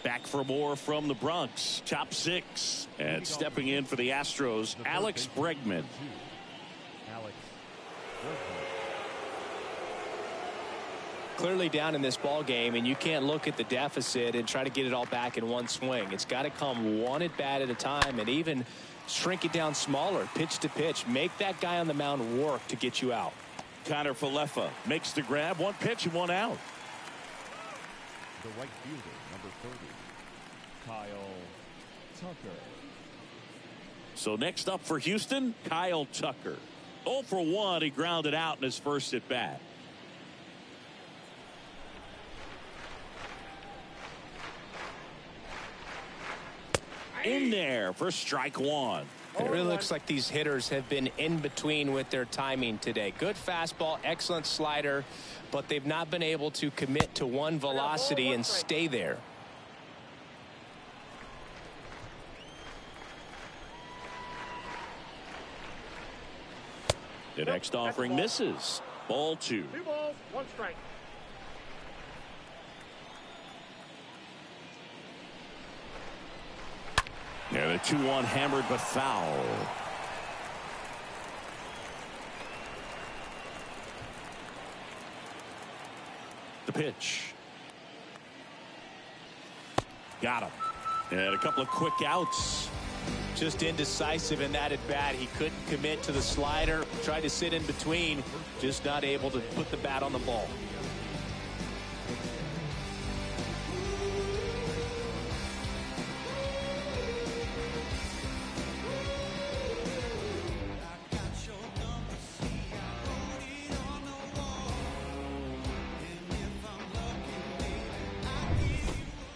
Speaker 1: Back for more from the Bronx. Top 6. And stepping in for the Astros, Alex Bregman.
Speaker 2: Clearly down in this ball game, and you can't look at the deficit and try to get it all back in one swing. It's got to come one at bat at a time, and even shrink it down smaller, pitch to pitch. Make that guy on the mound work to get you out.
Speaker 1: Kiner-Falefa makes the grab. 1 pitch and 1 out.
Speaker 3: the right fielder, number 30, Kyle Tucker.
Speaker 1: So next up for Houston, Kyle Tucker. 0 for 1. He grounded out in his first at bat. In there for strike 1.
Speaker 2: It really looks like these hitters have been in between with their timing today. Good fastball, excellent slider, but they've not been able to commit to one velocity and stay there.
Speaker 1: The next offering misses. Ball 2.
Speaker 6: 2 balls, 1 strike.
Speaker 1: Yeah, the 2-1 hammered but foul. The pitch. Got him. And a couple of quick outs.
Speaker 2: Just indecisive in that at bat. He couldn't commit to the slider. Tried to sit in between. Just not able to put the bat on the ball.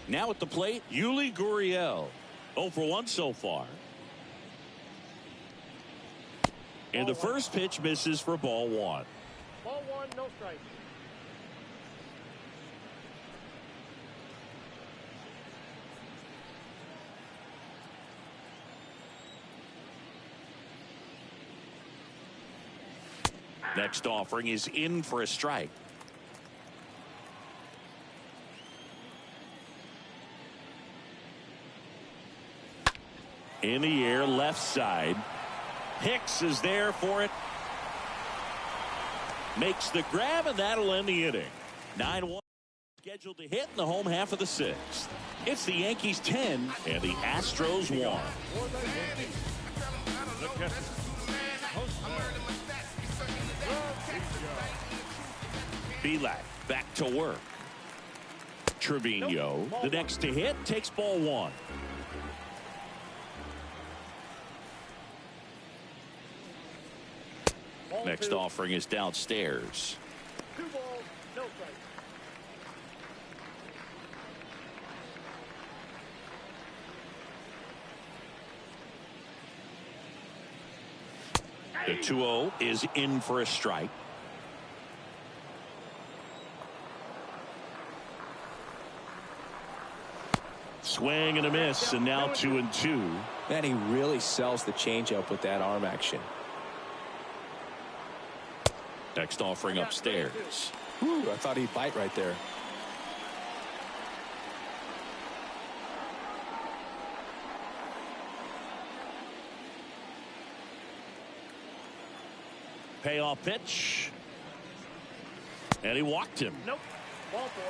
Speaker 1: Now at the plate, Yuli Gurriel. 0 for 1 so far. And the first pitch misses for ball 1.
Speaker 6: Ball 1, no strike.
Speaker 1: Next offering is in for a strike. In the air, left side. Hicks is there for it. Makes the grab, and that'll end the inning. 9-1 scheduled to hit in the home half of the 6th. It's the Yankees 10 and the Astros 1. Belak back to work. Trevino, the next to hit, takes ball 1. Next offering is downstairs.
Speaker 6: 2 balls, no strikes.
Speaker 1: The 2-0 is in for a strike. Swing and a miss, and now 2-2.
Speaker 2: And he really sells the changeup with that arm action.
Speaker 1: Next offering upstairs.
Speaker 2: Whew, I thought he'd bite right there.
Speaker 1: Payoff pitch. And he walked him.
Speaker 6: Nope. Ball 4.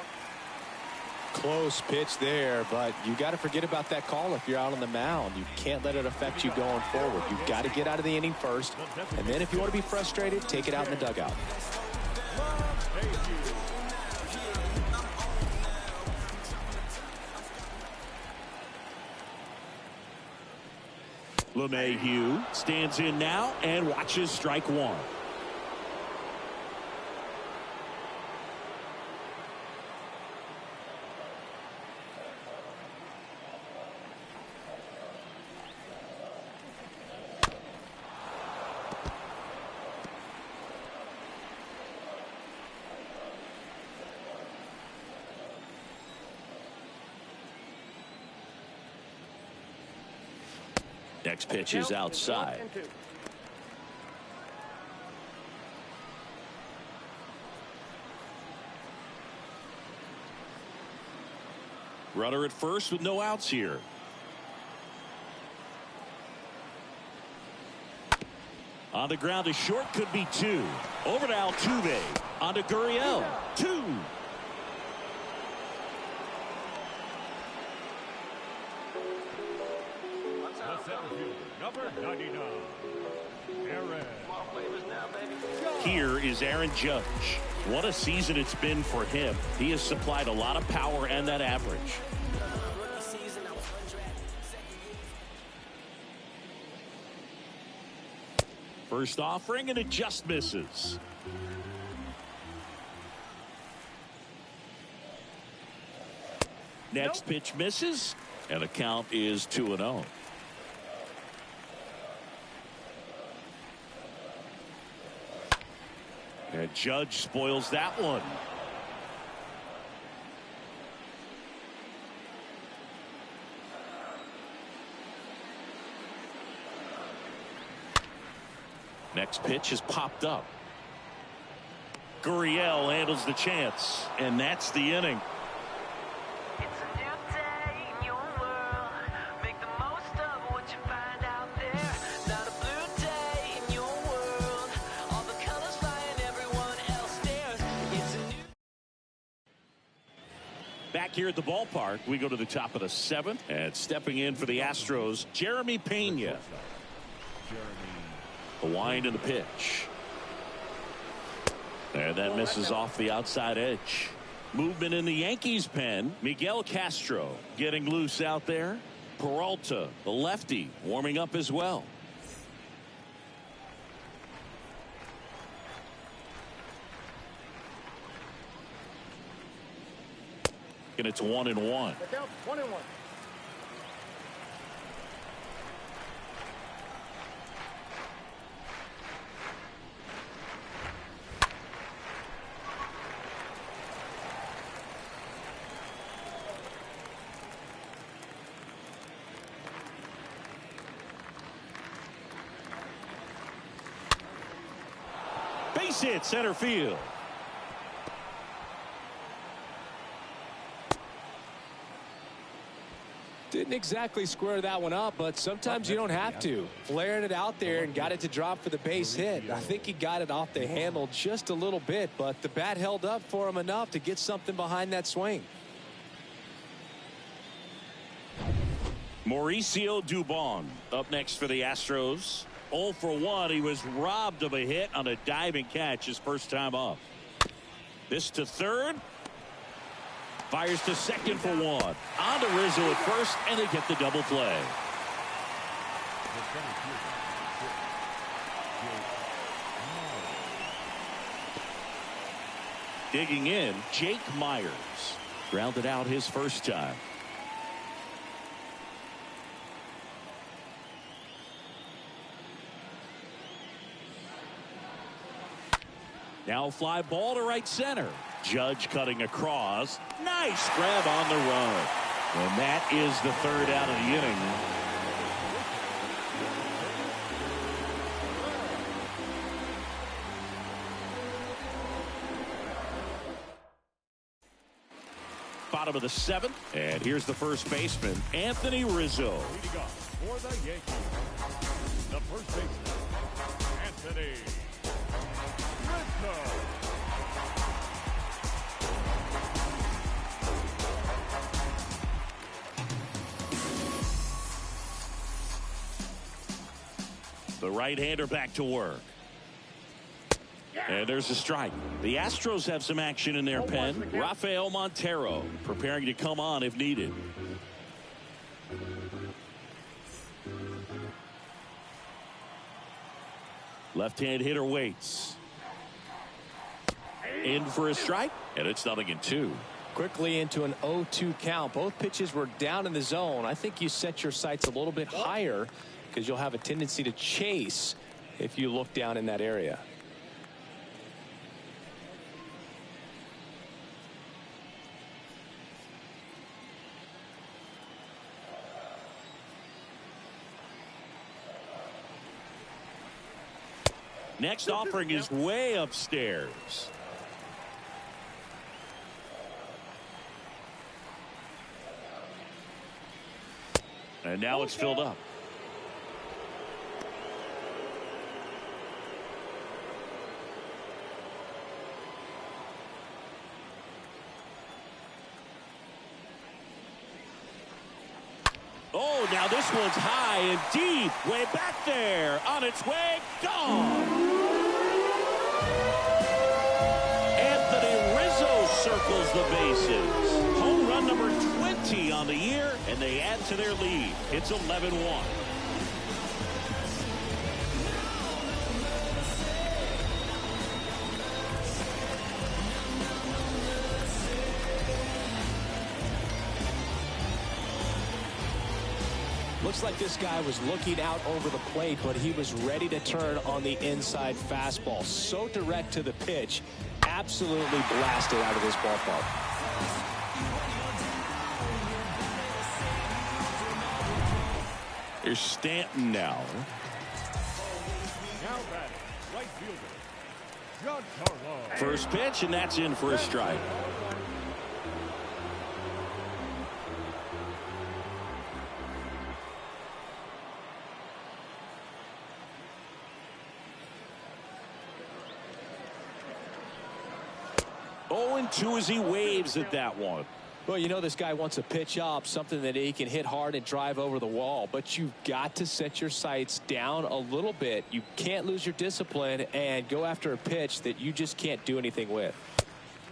Speaker 2: Close pitch there, but you got to forget about that call if you're out on the mound. You can't let it affect you going forward. You've got to get out of the inning first, and then if you want to be frustrated, take it out in the dugout.
Speaker 1: LeMahieu stands in now and watches strike 1. Next pitch is outside. Runner at first with no outs here. On the ground to short, could be 2. Over to Altuve. On to Gurriel. 2.
Speaker 3: Number 99, Aaron.
Speaker 1: Here is Aaron Judge. What a season it's been for him. He has supplied a lot of power and that average. First offering, and it just misses. Next pitch misses, and the count is 2-0. And Judge spoils that one. Next pitch is popped up. Gurriel handles the chance, and that's the inning. Back here at the ballpark, we go to the top of the 7th, and stepping in for the Astros, Jeremy Pena. The wind and the pitch. And that misses off the outside edge. Movement in the Yankees pen. Miguel Castro getting loose out there. Peralta, the lefty, warming up as well. And it's 1-1.
Speaker 6: The count 1-1.
Speaker 1: Base hit center field.
Speaker 2: Didn't exactly square that one up, but sometimes you don't have to. Flaring it out there and got it to drop for the base hit. I think he got it off the handle just a little bit, but the bat held up for him enough to get something behind that swing.
Speaker 1: Mauricio Dubon up next for the Astros. 0 for 1. He was robbed of a hit on a diving catch his first time up. This to third. Fires to second for 1. On to Rizzo at first, and they get the double play. Digging in, Jake Myers. Grounded out his first time. Now fly ball to right center. Judge cutting across. Nice grab on the run. And that is the third out of the inning. Bottom of the seventh. And here's the first baseman, Anthony Rizzo.
Speaker 3: Leading off for the Yankees, the first baseman, Anthony Rizzo.
Speaker 1: The right-hander back to work. And there's a strike. The Astros have some action in their pen. Rafael Montero preparing to come on if needed. Left-hand hitter waits. In for a strike, and it's 0-2.
Speaker 2: Quickly into an 0-2 count. Both pitches were down in the zone. I think you set your sights a little bit higher because you'll have a tendency to chase if you look down in that area.
Speaker 1: Next offering is way upstairs. And now it's filled up. Oh, now this one's high and deep. Way back there. On its way. Gone. Anthony Rizzo circles the bases. Home run number 20 on the year, and they add to their lead. It's 11-1.
Speaker 2: Looks like this guy was looking out over the plate, but he was ready to turn on the inside fastball. So direct to the pitch. Absolutely blasted out of this ballpark.
Speaker 1: Here's Stanton now.
Speaker 3: Now batting, right fielder, Giancarlo.
Speaker 1: First pitch, and that's in for a strike. Oh, and 2 as he waves at that one.
Speaker 2: Well, you know this guy wants to pitch up, something that he can hit hard and drive over the wall. But you've got to set your sights down a little bit. You can't lose your discipline and go after a pitch that you just can't do anything with.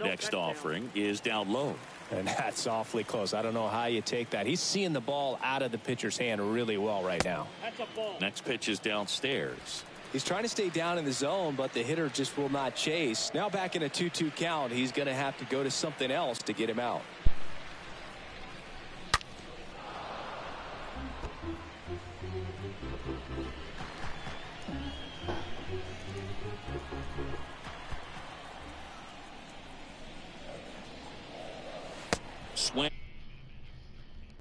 Speaker 1: Next offering is down low.
Speaker 2: And that's awfully close. I don't know how you take that. He's seeing the ball out of the pitcher's hand really well right now.
Speaker 6: That's a ball.
Speaker 1: Next pitch is downstairs.
Speaker 2: He's trying to stay down in the zone, but the hitter just will not chase. Now back in a 2-2 count, he's going to have to go to something else to get him out.